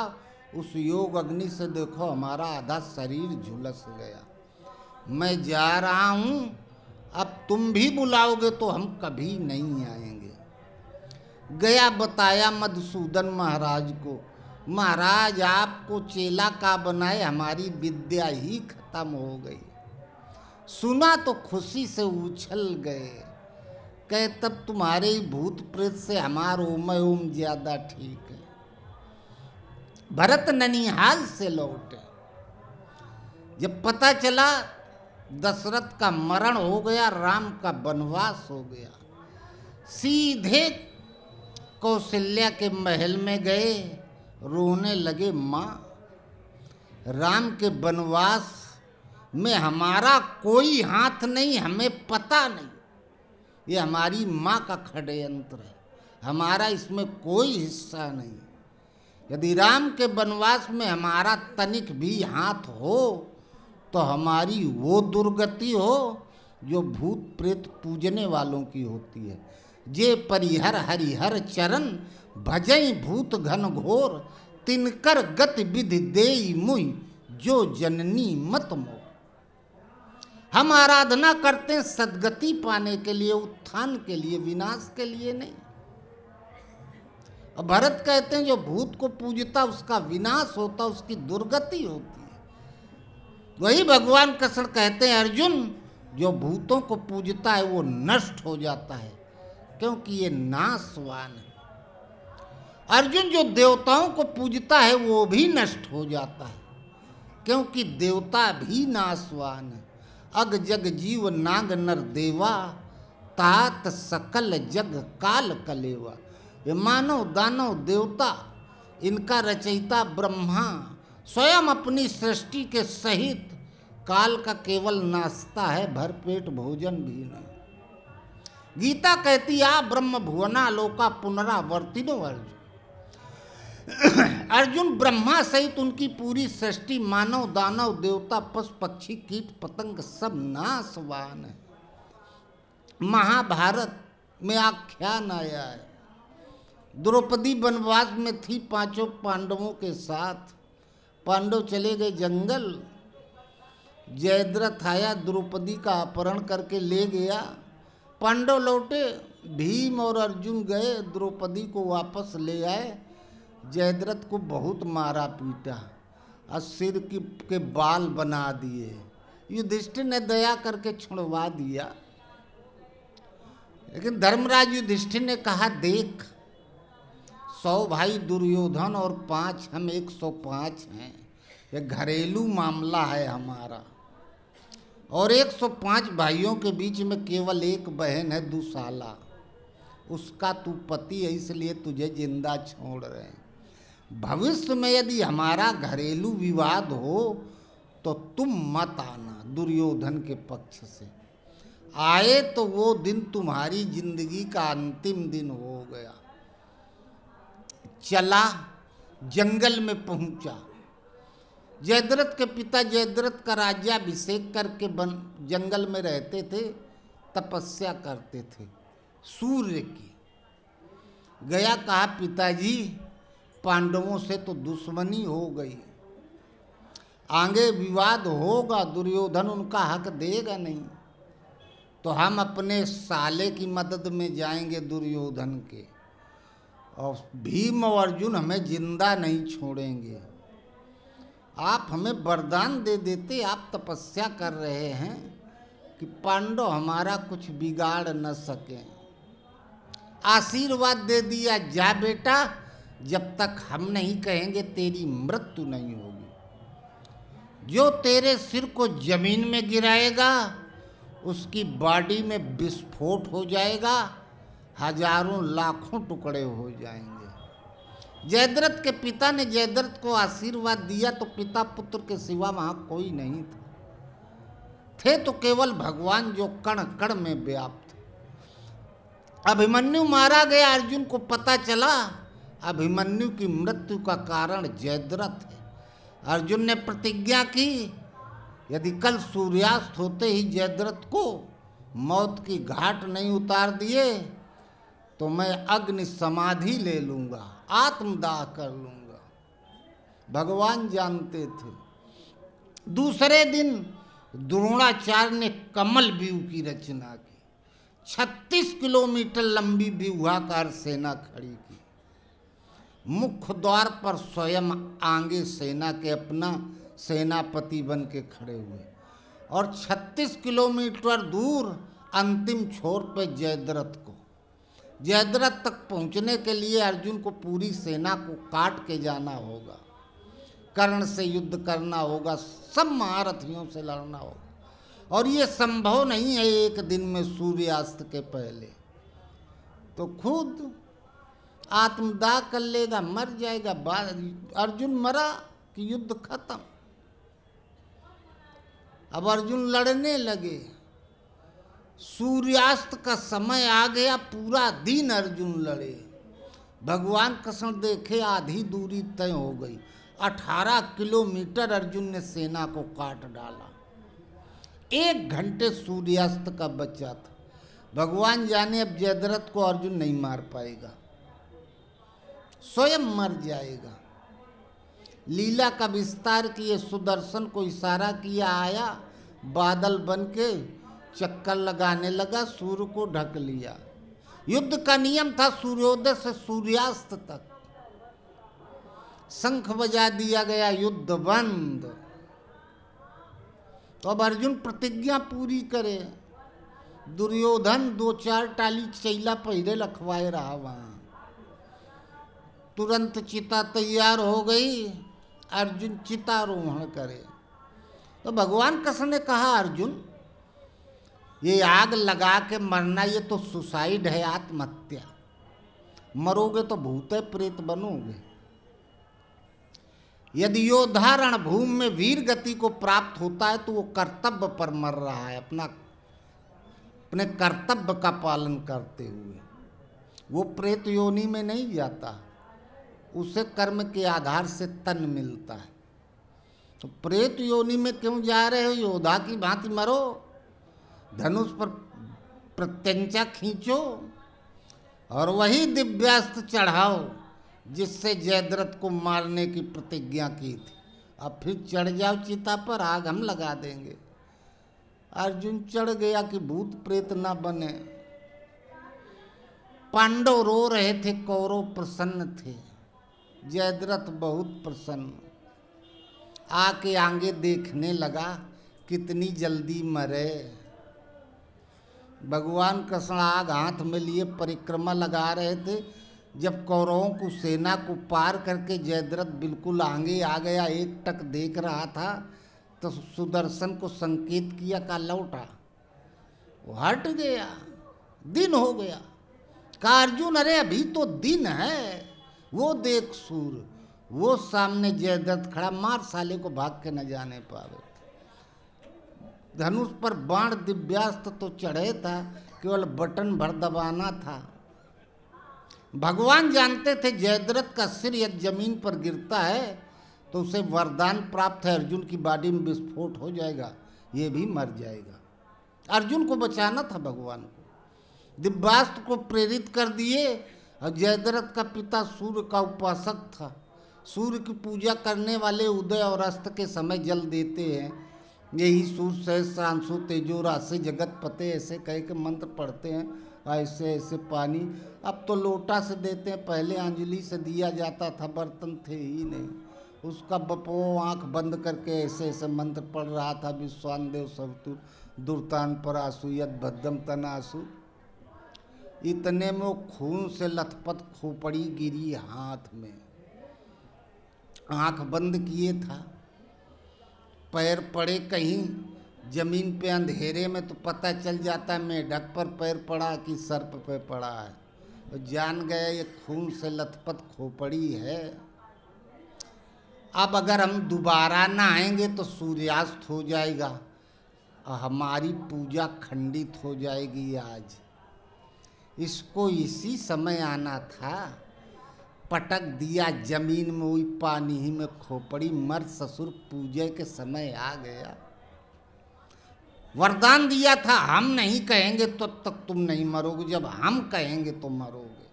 उस योग अग्नि से देखो हमारा आधा शरीर झुलस गया। मैं जा रहा हूँ, अब तुम भी बुलाओगे तो हम कभी नहीं आएंगे। गया बताया मधुसूदन महाराज को, महाराज आपको चेला का बनाए, हमारी विद्या ही खत्म हो गई। सुना तो खुशी से उछल गए। कहे तब तुम्हारे ही भूत प्रेत से हमार ओम ओम ज्यादा ठीक है। भरत ननिहाल से लौटे, जब पता चला दशरथ का मरण हो गया, राम का वनवास हो गया, सीधे कौशल्या के महल में गए, रोने लगे। माँ, राम के वनवास में हमारा कोई हाथ नहीं, हमें पता नहीं, ये हमारी माँ का षड्यंत्र है, हमारा इसमें कोई हिस्सा नहीं। यदि राम के वनवास में हमारा तनिक भी हाथ हो तो हमारी वो दुर्गति हो जो भूत प्रेत पूजने वालों की होती है। जे परिहर हरिहर चरण, भजई भूत घन घोर, तिनकर गति विधि देई मुहि, जो जननी मत मोह। हम आराधना करते हैं सद्गति पाने के लिए, उत्थान के लिए, विनाश के लिए नहीं। और भरत कहते हैं जो भूत को पूजता उसका विनाश होता, उसकी दुर्गति होती है। वही भगवान कृष्ण कहते हैं अर्जुन, जो भूतों को पूजता है वो नष्ट हो जाता है, क्योंकि ये नाशवान है। अर्जुन जो देवताओं को पूजता है वो भी नष्ट हो जाता है, क्योंकि देवता भी नाशवान है। अग जग जीव नाग नर देवा, तात सकल जग काल कलेवा। ये मानव दानव देवता, इनका रचयिता ब्रह्मा स्वयं अपनी सृष्टि के सहित काल का केवल नाश्ता है, भरपेट भोजन भी नहीं। गीता कहती आ ब्रह्म भुवना लोका पुनरावर्तिनो अर्जुन। अर्जुन ब्रह्मा सहित उनकी पूरी सृष्टि, मानव दानव देवता पशु पक्षी कीट पतंग सब नाशवान है। महाभारत में आख्यान आया है, द्रौपदी वनवास में थी 5 पांडवों के साथ। पांडव चले गए जंगल, जयद्रथ आया, द्रौपदी का अपहरण करके ले गया। पांडव लौटे, भीम और अर्जुन गए, द्रौपदी को वापस ले आए। जयद्रथ को बहुत मारा पीटा और सिर के बाल बना दिए। युधिष्ठिर ने दया करके छुड़वा दिया, लेकिन धर्मराज युधिष्ठिर ने कहा देख, 100 भाई दुर्योधन और 5 हम 105 हैं, ये घरेलू मामला है हमारा। और 105 भाइयों के बीच में केवल एक बहन है दुसाला, उसका तू पति है, इसलिए तुझे जिंदा छोड़ रहे हैं। भविष्य में यदि हमारा घरेलू विवाद हो तो तुम मत आना दुर्योधन के पक्ष से। आए तो वो दिन तुम्हारी जिंदगी का अंतिम दिन हो गया। चला, जंगल में पहुंचा। जयद्रथ के पिता जयद्रथ का राज्याभिषेक करके जंगल में रहते थे, तपस्या करते थे सूर्य की। गया, कहा पिताजी पांडवों से तो दुश्मनी हो गई, आगे विवाद होगा, दुर्योधन उनका हक देगा नहीं, तो हम अपने साले की मदद में जाएंगे दुर्योधन के, और भीम और अर्जुन हमें जिंदा नहीं छोड़ेंगे। आप हमें वरदान दे देते, आप तपस्या कर रहे हैं कि पांडव हमारा कुछ बिगाड़ न सकें। आशीर्वाद दे दिया, जा बेटा, जब तक हम नहीं कहेंगे तेरी मृत्यु नहीं होगी। जो तेरे सिर को जमीन में गिराएगा उसकी बॉडी में विस्फोट हो जाएगा, हजारों लाखों टुकड़े हो जाएंगे। जयद्रथ के पिता ने जयद्रथ को आशीर्वाद दिया तो पिता पुत्र के सिवा वहां कोई नहीं था, थे तो केवल भगवान जो कण कण में व्याप्त। अभिमन्यु मारा गया, अर्जुन को पता चला अभिमन्यु की मृत्यु का कारण जयद्रथ है। अर्जुन ने प्रतिज्ञा की, यदि कल सूर्यास्त होते ही जयद्रथ को मौत की घाट नहीं उतार दिए तो मैं अग्नि समाधि ले लूंगा, आत्मदाह कर लूंगा। भगवान जानते थे। दूसरे दिन द्रोणाचार्य ने कमल व्यूह की रचना की। 36 किलोमीटर लंबी व्यूहाकार सेना खड़ी की। मुख्य द्वार पर स्वयं आगे सेना के अपना सेनापति बन के खड़े हुए, और 36 किलोमीटर दूर अंतिम छोर पे जयद्रथ को। जयद्रथ तक पहुंचने के लिए अर्जुन को पूरी सेना को काट के जाना होगा, कर्ण से युद्ध करना होगा, सब महारथियों से लड़ना होगा, और ये संभव नहीं है एक दिन में सूर्यास्त के पहले। तो खुद आत्मदाह कर लेगा, मर जाएगा। अर्जुन मरा कि युद्ध खत्म। अब अर्जुन लड़ने लगे। सूर्यास्त का समय आ गया, पूरा दिन अर्जुन लड़े। भगवान कृष्ण देखे आधी दूरी तय हो गई। 18 किलोमीटर अर्जुन ने सेना को काट डाला। 1 घंटे सूर्यास्त का बचा था। भगवान जाने अब जयद्रथ को अर्जुन नहीं मार पाएगा, स्वयं मर जाएगा। लीला का विस्तार किए, सुदर्शन को इशारा किया, आया बादल बन के चक्कर लगाने लगा, सूर्य को ढक लिया। युद्ध का नियम था सूर्योदय से सूर्यास्त तक। शंख बजा दिया गया, युद्ध बंद। तो अब अर्जुन प्रतिज्ञा पूरी करे। दुर्योधन 2-4 टाली चैला पहले लखवाए रहा वहां। तुरंत चिता तैयार हो गई, अर्जुन चितारोहण करे। तो भगवान कृष्ण ने कहा, अर्जुन ये आग लगा के मरना ये तो सुसाइड है, आत्महत्या। मरोगे तो भूत प्रेत बनोगे। यदि योद्धा रणभूमि में वीर गति को प्राप्त होता है तो वो कर्तव्य पर मर रहा है, अपने कर्तव्य का पालन करते हुए। वो प्रेत योनि में नहीं जाता, उसे कर्म के आधार से तन मिलता है। तो प्रेत योनि में क्यों जा रहे हो? योद्धा की भांति मरो, धनुष पर प्रत्यंचा खींचो और वही दिव्यास्त्र चढ़ाओ जिससे जयद्रथ को मारने की प्रतिज्ञा की थी। अब फिर चढ़ जाओ चिता पर, आग हम लगा देंगे। अर्जुन चढ़ गया कि भूत प्रेत ना बने। पांडव रो रहे थे, कौरव प्रसन्न थे। जयद्रथ बहुत प्रसन्न, आके आगे देखने लगा कितनी जल्दी मरे। भगवान कृष्ण आग हाथ में लिए परिक्रमा लगा रहे थे। जब कौरवों को सेना को पार करके जयद्रथ बिल्कुल आगे आ गया, एक टक देख रहा था, तो सुदर्शन को संकेत किया का लौटा, वो हट गया। दिन हो गया। कहा अर्जुन अरे अभी तो दिन है, वो देख सूर, वो सामने जयद्रथ खड़ा, मार साले को, भाग के न जाने पावे। धनुष पर बाण दिव्यास्त्र तो चढ़े था, केवल बटन भर दबाना था। भगवान जानते थे जयद्रथ का सिर यदि जमीन पर गिरता है तो उसे वरदान प्राप्त है, अर्जुन की बॉडी में विस्फोट हो जाएगा, ये भी मर जाएगा। अर्जुन को बचाना था भगवान को। दिव्यास्त्र को प्रेरित कर दिए। और जयद्रथ का पिता सूर्य का उपासक था। सूर्य की पूजा करने वाले उदय और अस्त के समय जल देते हैं। यही सूर्य सहस्रांशु तेजो राशि जगत पते, ऐसे कह के मंत्र पढ़ते हैं। ऐसे ऐसे पानी अब तो लोटा से देते हैं, पहले अंजलि से दिया जाता था, बर्तन थे ही नहीं। उसका बपो आँख बंद करके ऐसे ऐसे मंत्र पढ़ रहा था, विश्वान देव सबतु दुर्तान परासु यद भद्दम तनासु। इतने में वो खून से लथपथ खोपड़ी गिरी हाथ में। आँख बंद किए था, पैर पड़े कहीं जमीन पे अंधेरे में तो पता चल जाता है मेढक पर पैर पड़ा कि सर्प पे पड़ा है। तो जान गया ये खून से लथपथ खोपड़ी है। अब अगर हम दोबारा ना आएंगे तो सूर्यास्त हो जाएगा और हमारी पूजा खंडित हो जाएगी। आज इसको इसी समय आना था, पटक दिया जमीन में, हुई पानी ही में खोपड़ी, मर ससुर पूजे के समय आ गया। वरदान दिया था हम नहीं कहेंगे तो तक तुम नहीं मरोगे, जब हम कहेंगे तो मरोगे।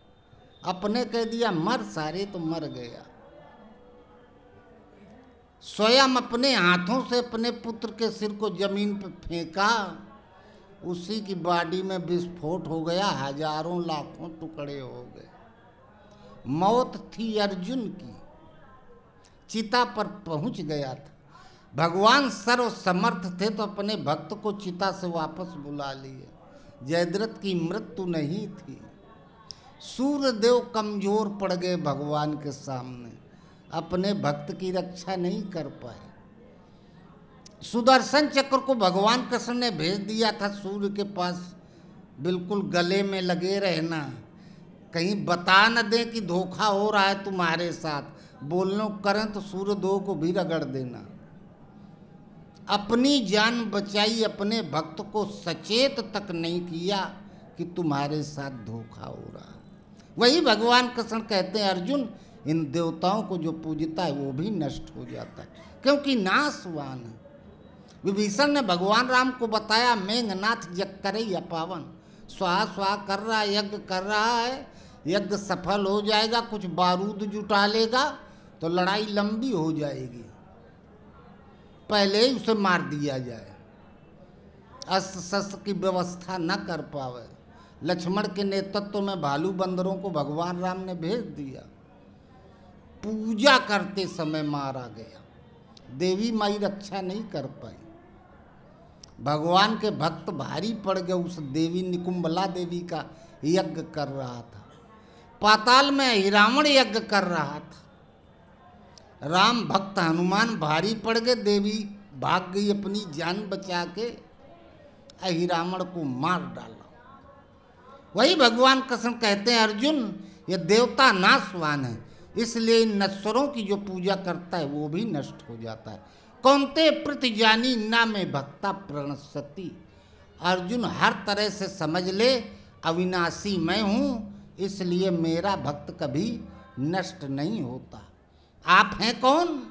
अपने कह दिया मर सारे तो मर गया। स्वयं अपने हाथों से अपने पुत्र के सिर को जमीन पर फेंका, उसी की बॉडी में विस्फोट हो गया, हजारों लाखों टुकड़े हो गए। मौत थी अर्जुन की, चिता पर पहुंच गया था। भगवान सर्व समर्थ थे तो अपने भक्त को चिता से वापस बुला लिए। जयद्रथ की मृत्यु नहीं थी। सूर्यदेव कमजोर पड़ गए भगवान के सामने, अपने भक्त की रक्षा नहीं कर पाए। सुदर्शन चक्र को भगवान कृष्ण ने भेज दिया था सूर्य के पास, बिल्कुल गले में लगे रहना, कहीं बता न दें कि धोखा हो रहा है तुम्हारे साथ। बोलने करें तो सूर्यदेव को भी रगड़ देना। अपनी जान बचाई, अपने भक्त को सचेत तक नहीं किया कि तुम्हारे साथ धोखा हो रहा है। वही भगवान कृष्ण कहते हैं अर्जुन, इन देवताओं को जो पूजता है वो भी नष्ट हो जाता है, क्योंकि नाशवान है। विभीषण ने भगवान राम को बताया, मेघनाथ जग करे या पावन, स्वाहा स्वाहा कर रहा है, यज्ञ कर रहा है, यज्ञ सफल हो जाएगा, कुछ बारूद जुटा लेगा तो लड़ाई लंबी हो जाएगी, पहले ही उसे मार दिया जाए। अस्त्र शस्त्र की व्यवस्था न कर पावे। लक्ष्मण के नेतृत्व में भालू बंदरों को भगवान राम ने भेज दिया, पूजा करते समय मारा गया। देवी माई रक्षा नहीं कर पाई। भगवान के भक्त भारी पड़ गए। उस देवी निकुंभला देवी का यज्ञ कर रहा था, पाताल में हिरावण यज्ञ कर रहा था। राम भक्त हनुमान भारी पड़ गए, देवी भाग गई अपनी जान बचा के, हिरावण को मार डाला। वही भगवान कृष्ण कहते हैं अर्जुन, ये देवता नाशवान है, इसलिए इन नश्वरों की जो पूजा करता है वो भी नष्ट हो जाता है। कौन्ते प्रतिजानी ना में भक्ता प्रणश्यति। अर्जुन हर तरह से समझ ले, अविनाशी मैं हूँ, इसलिए मेरा भक्त कभी नष्ट नहीं होता। आप हैं कौन?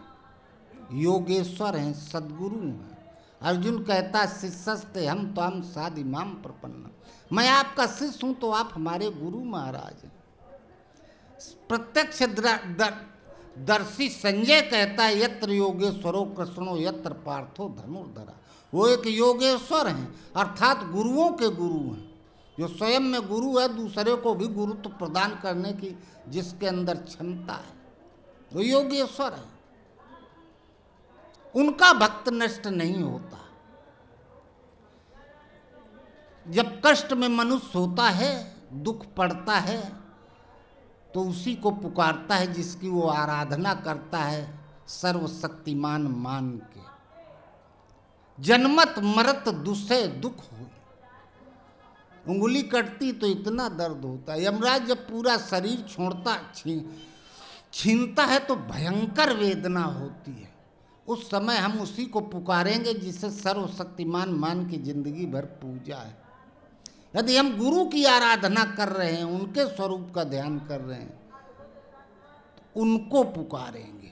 योगेश्वर हैं, सद्गुरु हैं। अर्जुन कहता शिष्यस्ते हम तो हम साध इमाम प्रपन्न, मैं आपका शिष्य हूँ तो आप हमारे गुरु महाराज हैं। प्रत्यक्ष दर्शी संजय कहता है, यत्र योगेश्वरो कृष्णो यत्र पार्थो धनुर्धरा। वो एक योगेश्वर हैं, अर्थात गुरुओं के गुरु हैं, जो स्वयं में गुरु है, दूसरे को भी गुरुत्व प्रदान करने की जिसके अंदर क्षमता है, वो योगेश्वर है। उनका भक्त नष्ट नहीं होता। जब कष्ट में मनुष्य होता है, दुख पड़ता है, तो उसी को पुकारता है जिसकी वो आराधना करता है सर्वशक्तिमान मान के। जन्मत मरत दुसे दुख हो, उंगली कटती तो इतना दर्द होता है। यमराज जब पूरा शरीर छोड़ता छीनता है तो भयंकर वेदना होती है। उस समय हम उसी को पुकारेंगे जिसे सर्वशक्तिमान मान के जिंदगी भर पूजा है। यदि हम गुरु की आराधना कर रहे हैं, उनके स्वरूप का ध्यान कर रहे हैं, तो उनको पुकारेंगे।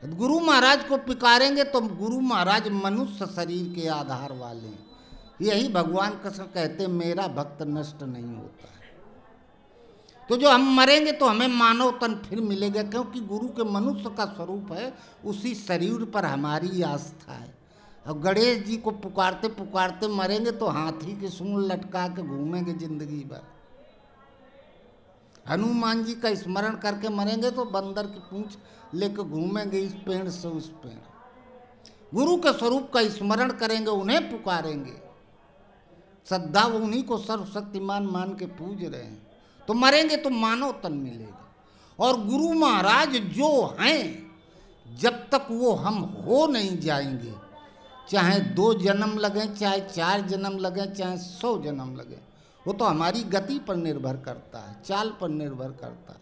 यदि गुरु महाराज को पुकारेंगे तो गुरु महाराज मनुष्य शरीर के आधार वाले हैं। यही भगवान कृष्ण कहते मेरा भक्त नष्ट नहीं होता है। तो जो हम मरेंगे तो हमें मानव तन फिर मिलेगा, क्योंकि गुरु के मनुष्य का स्वरूप है, उसी शरीर पर हमारी आस्था है। अब गणेश जी को पुकारते पुकारते मरेंगे तो हाथी के सूंड लटका के घूमेंगे जिंदगी भर। हनुमान जी का स्मरण करके मरेंगे तो बंदर की पूंछ लेकर घूमेंगे इस पेड़ से उस पेड़। गुरु के स्वरूप का स्मरण करेंगे, उन्हें पुकारेंगे, श्रद्धा उन्हीं को सर्वशक्तिमान मान के पूज रहे हैं, तो मरेंगे तो मानव तन मिलेगा। और गुरु महाराज जो हैं, जब तक वो हम हो नहीं जाएंगे, चाहे 2 जन्म लगे, चाहे 4 जन्म लगे, चाहे 100 जन्म लगे, वो तो हमारी गति पर निर्भर करता है, चाल पर निर्भर करता है।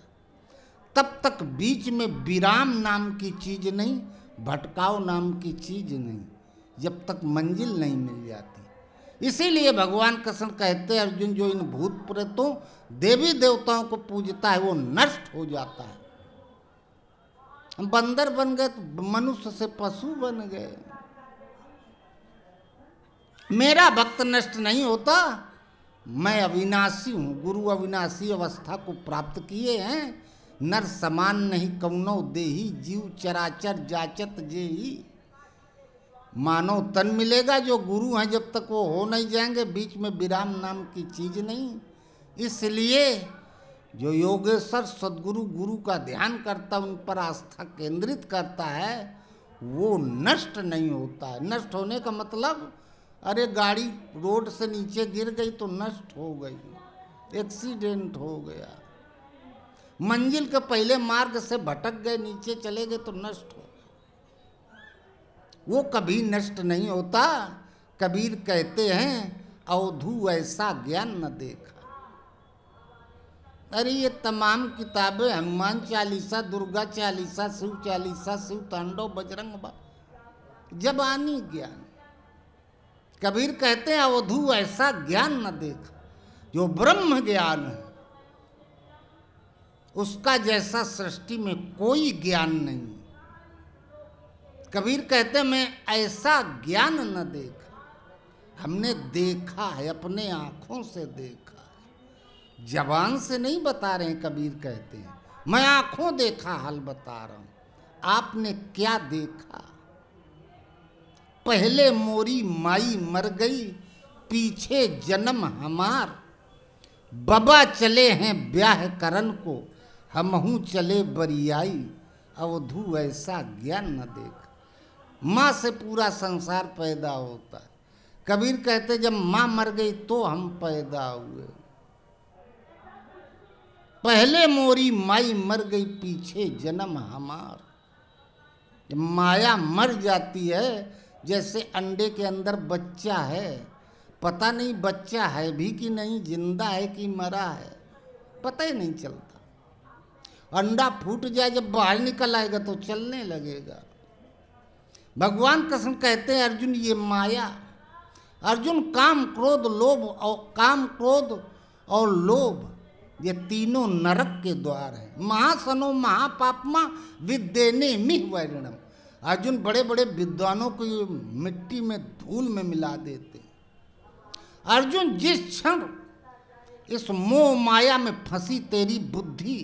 तब तक बीच में विराम नाम की चीज नहीं, भटकाव नाम की चीज नहीं, जब तक मंजिल नहीं मिल जाती। इसीलिए भगवान कृष्ण कहते हैं, अर्जुन जो इन भूत प्रेतों देवी देवताओं को पूजता है वो नष्ट हो जाता है। हम बंदर बन गए तो मनुष्य से पशु बन गए। मेरा भक्त नष्ट नहीं होता, मैं अविनाशी हूँ। गुरु अविनाशी अवस्था को प्राप्त किए हैं। नर समान नहीं कौनो देही, जीव चराचर जाचत जेही। मानव तन मिलेगा जो गुरु हैं, जब तक वो हो नहीं जाएंगे, बीच में विराम नाम की चीज नहीं। इसलिए जो योगेश्वर सद्गुरु गुरु का ध्यान करता, उन पर आस्था केंद्रित करता है, वो नष्ट नहीं होता है। नष्ट होने का मतलब, अरे गाड़ी रोड से नीचे गिर गई तो नष्ट हो गई, एक्सीडेंट हो गया। मंजिल के पहले मार्ग से भटक गए, नीचे चले गए तो नष्ट हो, वो कभी नष्ट नहीं होता। कबीर कहते हैं अवधू ऐसा ज्ञान न देखा। अरे ये तमाम किताबें, हनुमान चालीसा, दुर्गा चालीसा, शिव चालीसा, शिव तांडव, बजरंग जबानी ज्ञान। कबीर कहते हैं अवधू ऐसा ज्ञान न देखा। जो ब्रह्म ज्ञान है उसका जैसा सृष्टि में कोई ज्ञान नहीं। कबीर कहते मैं ऐसा ज्ञान न देखा। हमने देखा है, अपने आंखों से देखा है, जबान से नहीं बता रहे हैं। कबीर कहते हैं मैं आंखों देखा हाल बता रहा हूं। आपने क्या देखा? पहले मोरी माई मर गई, पीछे जन्म हमार। बबा चले हैं ब्याह करन को, हमहू चले बरियाई। अवधू ऐसा ज्ञान न देखा। माँ से पूरा संसार पैदा होता है। कबीर कहते जब माँ मर गई तो हम पैदा हुए। पहले मोरी माई मर गई, पीछे जन्म हमार। जब माया मर जाती है, जैसे अंडे के अंदर बच्चा है, पता नहीं बच्चा है भी कि नहीं, जिंदा है कि मरा है, पता ही नहीं चलता। अंडा फूट जाए, जब बाहर निकल आएगा तो चलने लगेगा। भगवान कृष्ण कहते हैं अर्जुन ये माया, अर्जुन काम क्रोध लोभ और काम क्रोध और लोभ, ये तीनों नरक के द्वार हैं। महासनो महापापमा विद्येने मिह वैरणम। अर्जुन बड़े बड़े विद्वानों को ये मिट्टी में धूल में मिला देते। अर्जुन जिस क्षण इस मोह माया में फंसी तेरी बुद्धि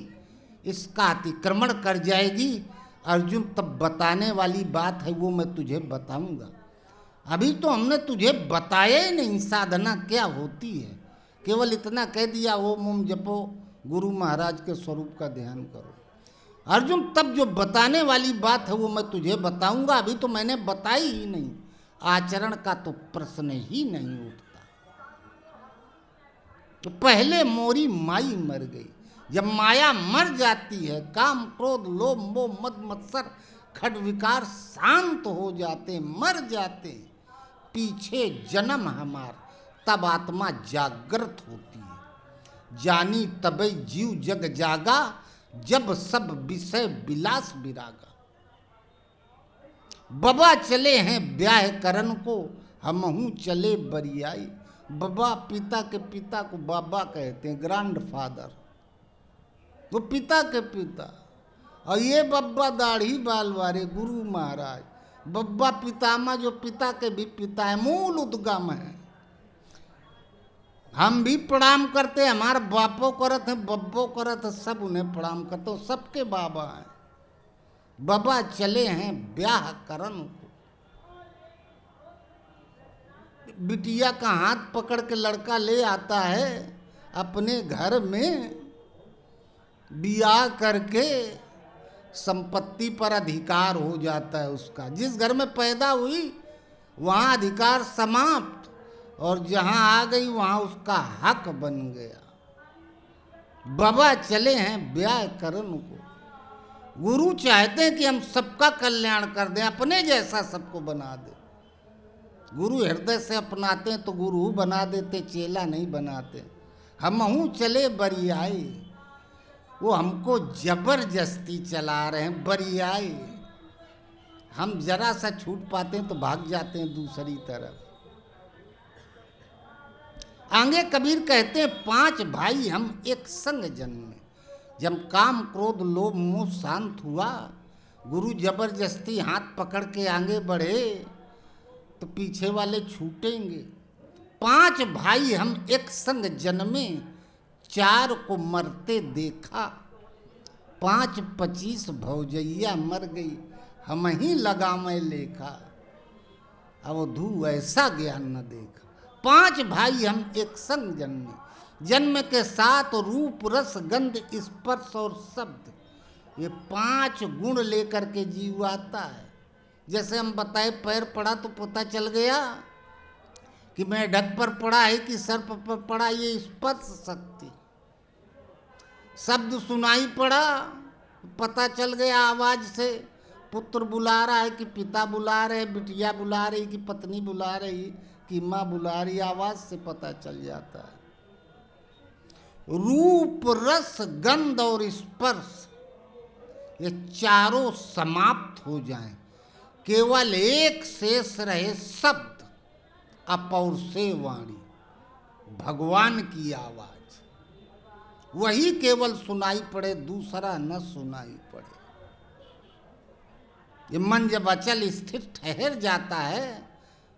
इसका अतिक्रमण कर जाएगी, अर्जुन तब बताने वाली बात है वो मैं तुझे बताऊंगा। अभी तो हमने तुझे बताया ही नहीं साधना क्या होती है, केवल इतना कह दिया ओम ओम जपो, गुरु महाराज के स्वरूप का ध्यान करो। अर्जुन तब जो बताने वाली बात है वो मैं तुझे बताऊंगा, अभी तो मैंने बताई ही नहीं। आचरण का तो प्रश्न ही नहीं उठता। तो पहले मोरी माई मर गई, जब माया मर जाती है, काम क्रोध लोभ मोह मद मत्सर खड विकार शांत हो जाते, मर जाते, पीछे जन्म हमार, तब आत्मा जागृत होती है। जानी तबै जीव जग जागा, जब सब विषय विलास विरागा। बाबा चले हैं ब्याह करन को, हमहू चले बरियाई। बाबा पिता के पिता को बाबा कहते हैं, ग्रैंड फादर, वो पिता के पिता। और ये बब्बा दाढ़ी बाल वाले गुरु महाराज, बब्बा पितामह जो पिता के भी पिता है, मूल उद्गम है। हम भी प्रणाम करते हैं, हमारे बापों करत हैं, बब्बो करत है, सब उन्हें प्रणाम करते हो, सबके बाबा हैं। बाबा चले हैं ब्याह करन को। बिटिया का हाथ पकड़ के लड़का ले आता है अपने घर में, बियाह करके संपत्ति पर अधिकार हो जाता है उसका। जिस घर में पैदा हुई वहाँ अधिकार समाप्त, और जहाँ आ गई वहाँ उसका हक बन गया। बाबा चले हैं ब्याह करन को। गुरु चाहते हैं कि हम सबका कल्याण कर दें, अपने जैसा सबको बना दे। गुरु हृदय से अपनाते हैं तो गुरु बना देते, चेला नहीं बनाते। हमहू चले बरियाई, वो हमको जबरदस्ती चला रहे हैं बरियाई। हम जरा सा छूट पाते हैं तो भाग जाते हैं दूसरी तरफ। आगे कबीर कहते हैं 5 भाई हम एक संग जन्मे। जब काम क्रोध लोभ मोह शांत हुआ, गुरु जबरदस्ती हाथ पकड़ के आगे बढ़े तो पीछे वाले छूटेंगे। 5 भाई हम एक संग जन्मे, 4 को मरते देखा। 5 25 भौजैया मर गई, हम ही लगा मैं लेखा। अवधू ऐसा ज्ञान न देखा। 5 भाई हम एक संग जन्मे, जन्म के साथ रूप रस गंध स्पर्श और शब्द, ये 5 गुण लेकर के जीव आता है। जैसे हम बताए पैर पड़ा तो पता चल गया कि मैं ढक पर पड़ा है कि सर पर पड़ा, ये स्पर्श शक्ति। शब्द सुनाई पड़ा, पता चल गया आवाज से, पुत्र बुला रहा है कि पिता बुला रहे, बिटिया बुला रही कि पत्नी बुला रही कि माँ बुला रही, आवाज से पता चल जाता है। रूप रस गंध और स्पर्श ये चारों समाप्त हो जाएं, केवल एक शेष रहे शब्द, अपौर से वाणी, भगवान की आवाज, वही केवल सुनाई पड़े, दूसरा न सुनाई पड़े। ये मन जब अचल स्थिर ठहर जाता है,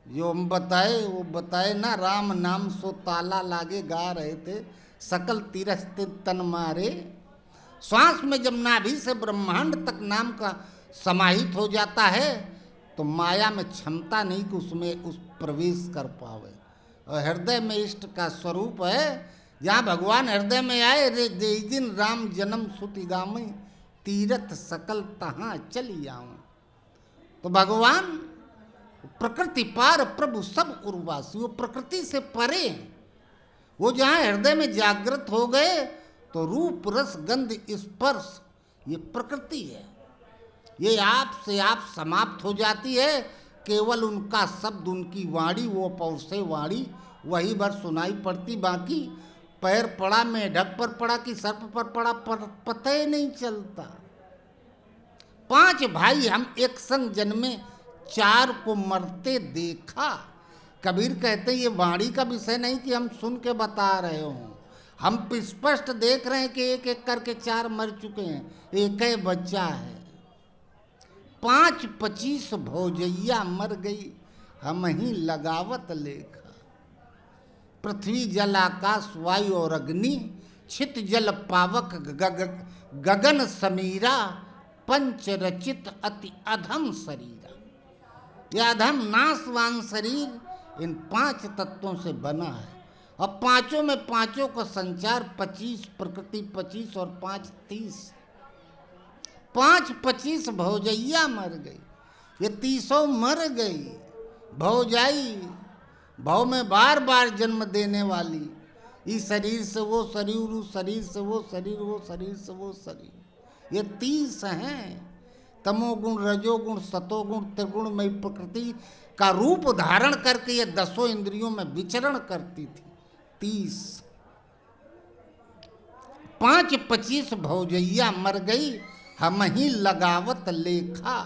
जो हम बताए वो बताए ना, राम नाम सो ताला लागे गा रहे थे, सकल तीरथ तन मारे। श्वास में जब नाभि से ब्रह्मांड तक नाम का समाहित हो जाता है तो माया में क्षमता नहीं कि उसमें उस प्रवेश कर पावे। और हृदय में इष्ट का स्वरूप है, जहाँ भगवान हृदय में आए, रे जे दिन राम जन्म सुति गामी, तीरथ सकल तहाँ चली आऊं। तो भगवान प्रकृति पार प्रभु सब उर्वासी, वो प्रकृति से परे, वो जहाँ हृदय में जागृत हो गए तो रूप रस गंध स्पर्श ये प्रकृति है, ये आप से आप समाप्त हो जाती है। केवल उनका शब्द, उनकी वाणी, वो पौर से वाणी वही भर सुनाई पड़ती, बाकी पैर पड़ा में ढक पर पड़ा कि सर्प पर पड़ा पता ही नहीं चलता। 5 भाई हम एक संग जन्मे, 4 को मरते देखा। कबीर कहते हैं ये वाणी का विषय नहीं कि हम सुन के बता रहे हो, हम स्पष्ट देख रहे हैं कि एक एक करके 4 मर चुके हैं, एक ही बच्चा है। 5 25 भौजैया मर गई, हम ही लगावत लेखा। पृथ्वी जल आकाश वायु और अग्नि, छित जल पावक गगन समीरा, पंच रचित अति अधम शरीरा। यह अधम नाशवान शरीर इन 5 तत्वों से बना है, और पांचों में पांचों का संचार 25, प्रकृति 25 और 5 30। 5 25 भौजैया मर गई, ये 30 मर गई। भौजाई भव में बार बार जन्म देने वाली, इस शरीर से वो शरीर, उस शरीर से वो शरीर, वो शरीर से वो शरीर। ये 30 हैं। तमोगुण, रजोगुण, सतोगुण, त्रिगुण में प्रकृति का रूप धारण करके ये 10 इंद्रियों में विचरण करती थी। 30 5-25 भौजैया मर गई, हम ही लगावत लेखा।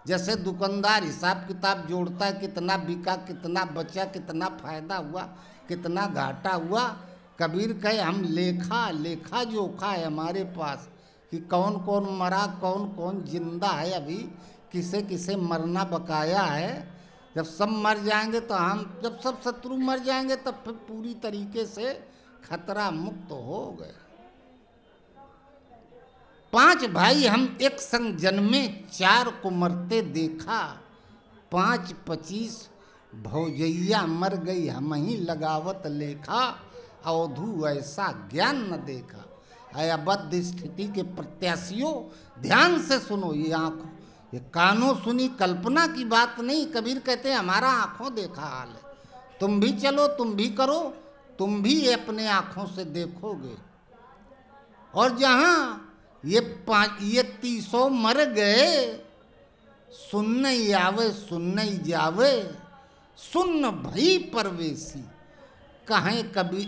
जैसे दुकानदार हिसाब किताब जोड़ता है, कितना बिका, कितना बचा, कितना फायदा हुआ, कितना घाटा हुआ। कबीर कहे हम लेखा जोखा है हमारे पास कि कौन कौन मरा, कौन कौन जिंदा है, अभी किसे किसे मरना बकाया है। जब सब मर जाएंगे तो हम, जब सब शत्रु मर जाएंगे तब फिर पूरी तरीके से खतरा मुक्त हो गए। 5 भाई हम एक संग जन्मे, 4 को मरते देखा। 5-25 भौजैया मर गई, हम ही लगावत लेखा। अवधू ऐसा ज्ञान न देखा। अबद्ध स्थिति के प्रत्याशियों ध्यान से सुनो, ये आंखों, ये कानों सुनी कल्पना की बात नहीं। कबीर कहते हैं हमारा आंखों देखा हाल है। तुम भी चलो, तुम भी करो, तुम भी अपने आंखों से देखोगे। और जहां ये 30 मर गए, सुन नहीं आवे, सुन नहीं जावे, सुन भई परवेसी। कहें कभी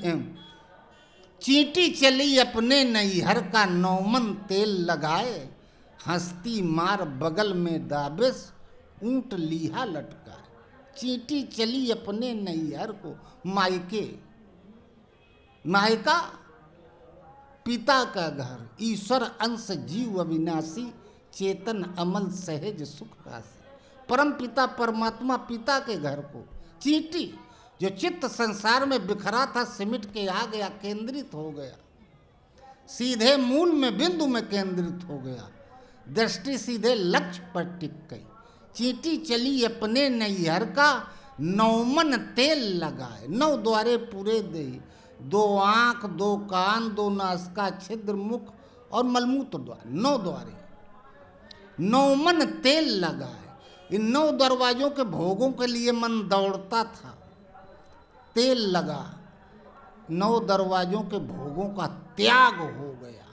चींटी चली अपने नैहर का, 9 मन तेल लगाए। हंसती मार बगल में दाबिस, ऊंट लीहा लटका। चींटी चली अपने नैहर को, मायके, मायका पिता का घर, ईश्वर अंश जीव अविनाशी, चेतन अमल सहज सुख राशि। परम पिता परमात्मा पिता के घर को चींटी, जो चित्त संसार में बिखरा था, सिमट के आ गया, केंद्रित हो गया, सीधे मूल में बिंदु में केंद्रित हो गया, दृष्टि सीधे लक्ष्य पर टिक गई। चींटी चली अपने नैहर का, 9 मन तेल लगाए। 9 द्वारे पूरे दे, 2 आँख, 2 कान, 2 नासिका छिद्र, मुख और मलमूत्र द्वार, 9 द्वारे, 9 मन तेल लगाए। इन 9 दरवाजों के भोगों के लिए मन दौड़ता था, तेल लगा, 9 दरवाजों के भोगों का त्याग हो गया।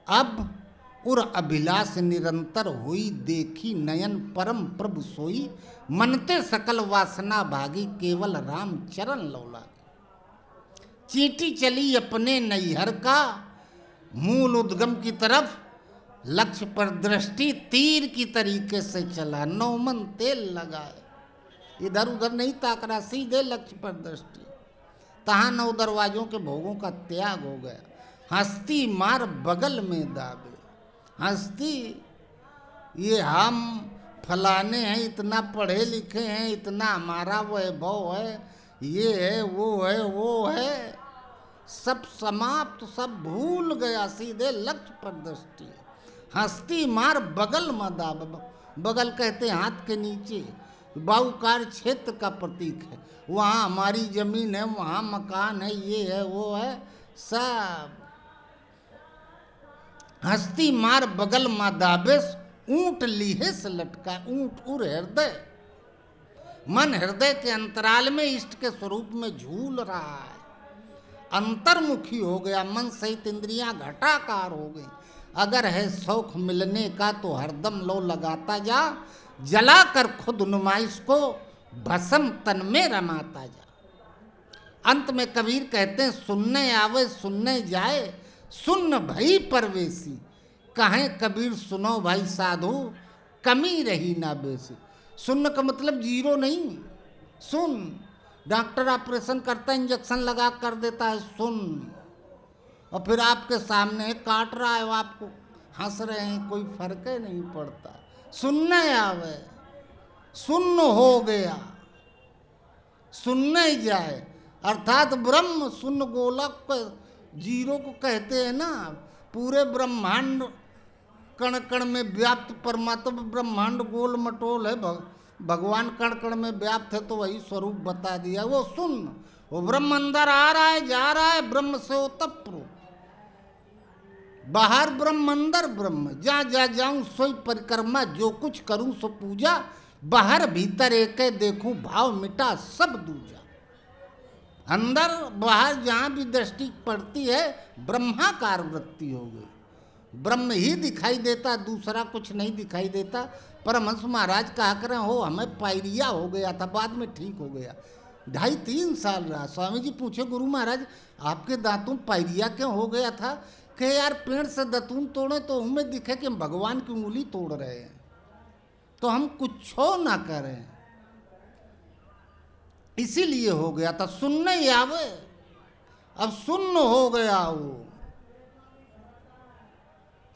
अब उर अभिलाष निरंतर हुई, देखी नयन परम प्रभु सोई। मनते सकल वासना भागी, केवल राम चरण लौला। चींटी चली अपने नैहर का, मूल उद्गम की तरफ, लक्ष्य पर दृष्टि तीर की तरीके से चला। 9 मन तेल लगाए, इधर उधर नहीं ताक रहा, सीधे लक्ष्य पर दृष्टि। तहाँ 9 दरवाजों के भोगों का त्याग हो गया। हंसती मार बगल में दाबे। हंसती, ये हम फलाने हैं, इतना पढ़े लिखे हैं, इतना हमारा वैभव है, ये है, वो है, वो है, सब समाप्त, सब भूल गया, सीधे लक्ष्य पर दृष्टि। हंसती मार बगल में दाब। बगल कहते हैं हाथ के नीचे, बाहुकार क्षेत्र का प्रतीक है। वहाँ हमारी जमीन है, वहाँ मकान है, ये है, वो है, सब। हंसती मार बगल में दाबेस, ऊंट लीहे से लटका। ऊंट उर हृदय, मन हृदय के अंतराल में इष्ट के स्वरूप में झूल रहा है, अंतर्मुखी हो गया। मन सहित इंद्रियां घटाकार हो गई। अगर है शौक मिलने का तो हरदम लो लगाता जा, जलाकर खुद नुमाइश को भस्म तन में रमाता जा। अंत में कबीर कहते हैं, सुनने आवे सुनने जाए, सुन भई परवेसी। कहें कबीर सुनो भाई साधु, कमी रही ना बेसी। सुन का मतलब जीरो नहीं, सुन। डॉक्टर ऑपरेशन करता है, इंजेक्शन लगा कर देता है, सुन। और फिर आपके सामने काट रहा है, आपको हंस रहे हैं, कोई फर्क ही नहीं पड़ता। सुनने आवे, सुन्न हो गया, सुनने जाए, अर्थात ब्रह्म शून्य गोलक को, जीरो को कहते हैं ना। पूरे ब्रह्मांड कण कण में व्याप्त परमात्मा, ब्रह्मांड गोल मटोल है, भगवान कण कण में व्याप्त है, तो वही स्वरूप बता दिया। वो सुन, वो ब्रह्म अंदर आ रहा है, जा रहा है, ब्रह्म से ओतप्रो। बाहर ब्रह्म, अंदर ब्रह्म, जा जा जाऊं सोई परिक्रमा, जो कुछ करूं सो पूजा, बाहर भीतर एक देखूं, भाव मिटा सब दूजा। अंदर बाहर जहाँ भी दृष्टि पड़ती है ब्रह्माकार वृत्ति हो गई, ब्रह्म ही दिखाई देता, दूसरा कुछ नहीं दिखाई देता। परमहंस महाराज कहा करें हो हमें पायरिया हो गया था, बाद में ठीक हो गया, 2.5-3 साल रहा। स्वामी जी पूछे गुरु महाराज आपके दांतों पायरिया क्यों हो गया था? कि यार पेड़ से दतून तोड़े तो हमें दिखे कि हम भगवान की उंगली तोड़ रहे हैं, तो हम कुछ ना करें, इसीलिए हो गया था। सुनने ही आवे, अब सुन्न हो गया वो,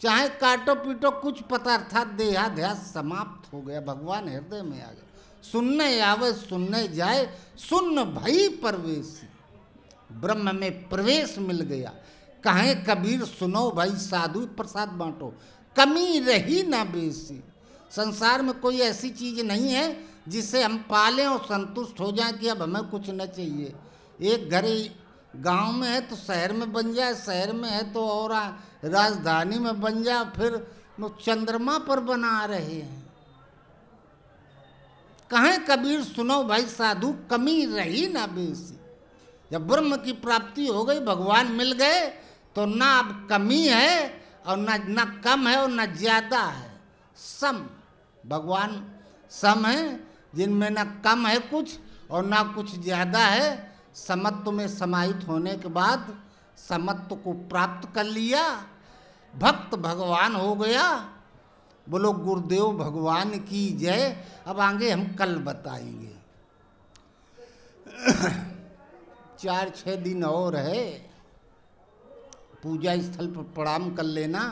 चाहे काटो पीटो कुछ पदार्थात देहाध्यास समाप्त हो गया, भगवान हृदय में आ गया। सुनने आवे सुनने जाए, सुन्न भई प्रवेश, ब्रह्म में प्रवेश मिल गया। कहे कबीर सुनो भाई साधु प्रसाद बांटो, कमी रही ना बेसी। संसार में कोई ऐसी चीज नहीं है जिसे हम पालें और संतुष्ट हो जाएं कि अब हमें कुछ न चाहिए। एक घर गांव में है तो शहर में बन जाए, शहर में है तो और राजधानी में बन जाए, फिर चंद्रमा पर बना रहे हैं। कहें कबीर सुनो भाई साधु, कमी रही ना बेसी। जब ब्रह्म की प्राप्ति हो गई, भगवान मिल गए, तो ना अब कमी है और ना कम है और ना ज्यादा है, सम। भगवान सम है, जिनमें ना कम है कुछ और ना कुछ ज्यादा है। समत्व में समाहित होने के बाद समत्व को प्राप्त कर लिया, भक्त भगवान हो गया। बोलो गुरुदेव भगवान की जय। अब आगे हम कल बताएंगे। 4-6 दिन और है, पूजा स्थल पर प्रणाम कर लेना,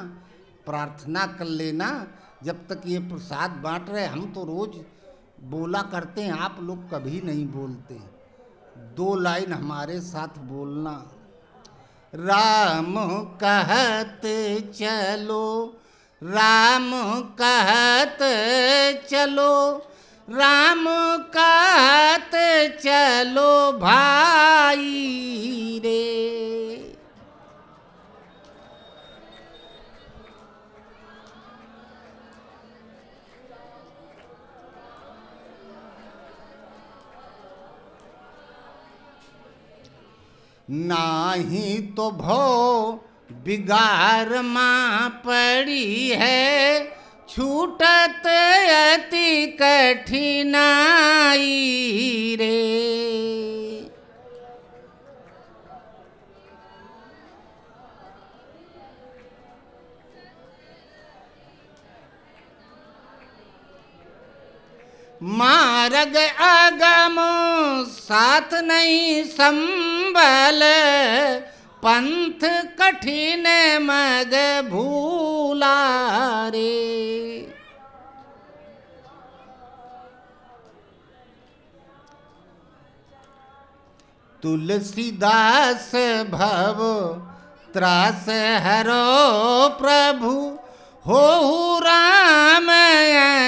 प्रार्थना कर लेना। जब तक ये प्रसाद बांट रहे, हम तो रोज बोला करते हैं, आप लोग कभी नहीं बोलते। 2 लाइन हमारे साथ बोलना। राम कहत चलो, राम कहत चलो, राम कहत चलो भाई रे। नाही तो भो बिगार माँ पड़ी है, छूटत अति कठिनाई रे। मार्ग अगम साथ नहीं संबल, पंथ कठिन मग भूला रे। तुलसीदास भव त्रास हरो प्रभु, हो राम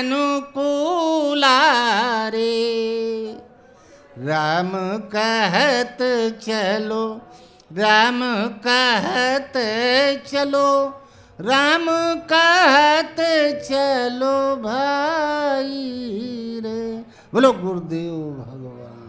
अनुकूला रे। राम कहत चलो, राम कहत चलो, राम कहत चलो भाई रे। बोलो गुरुदेव भगवान।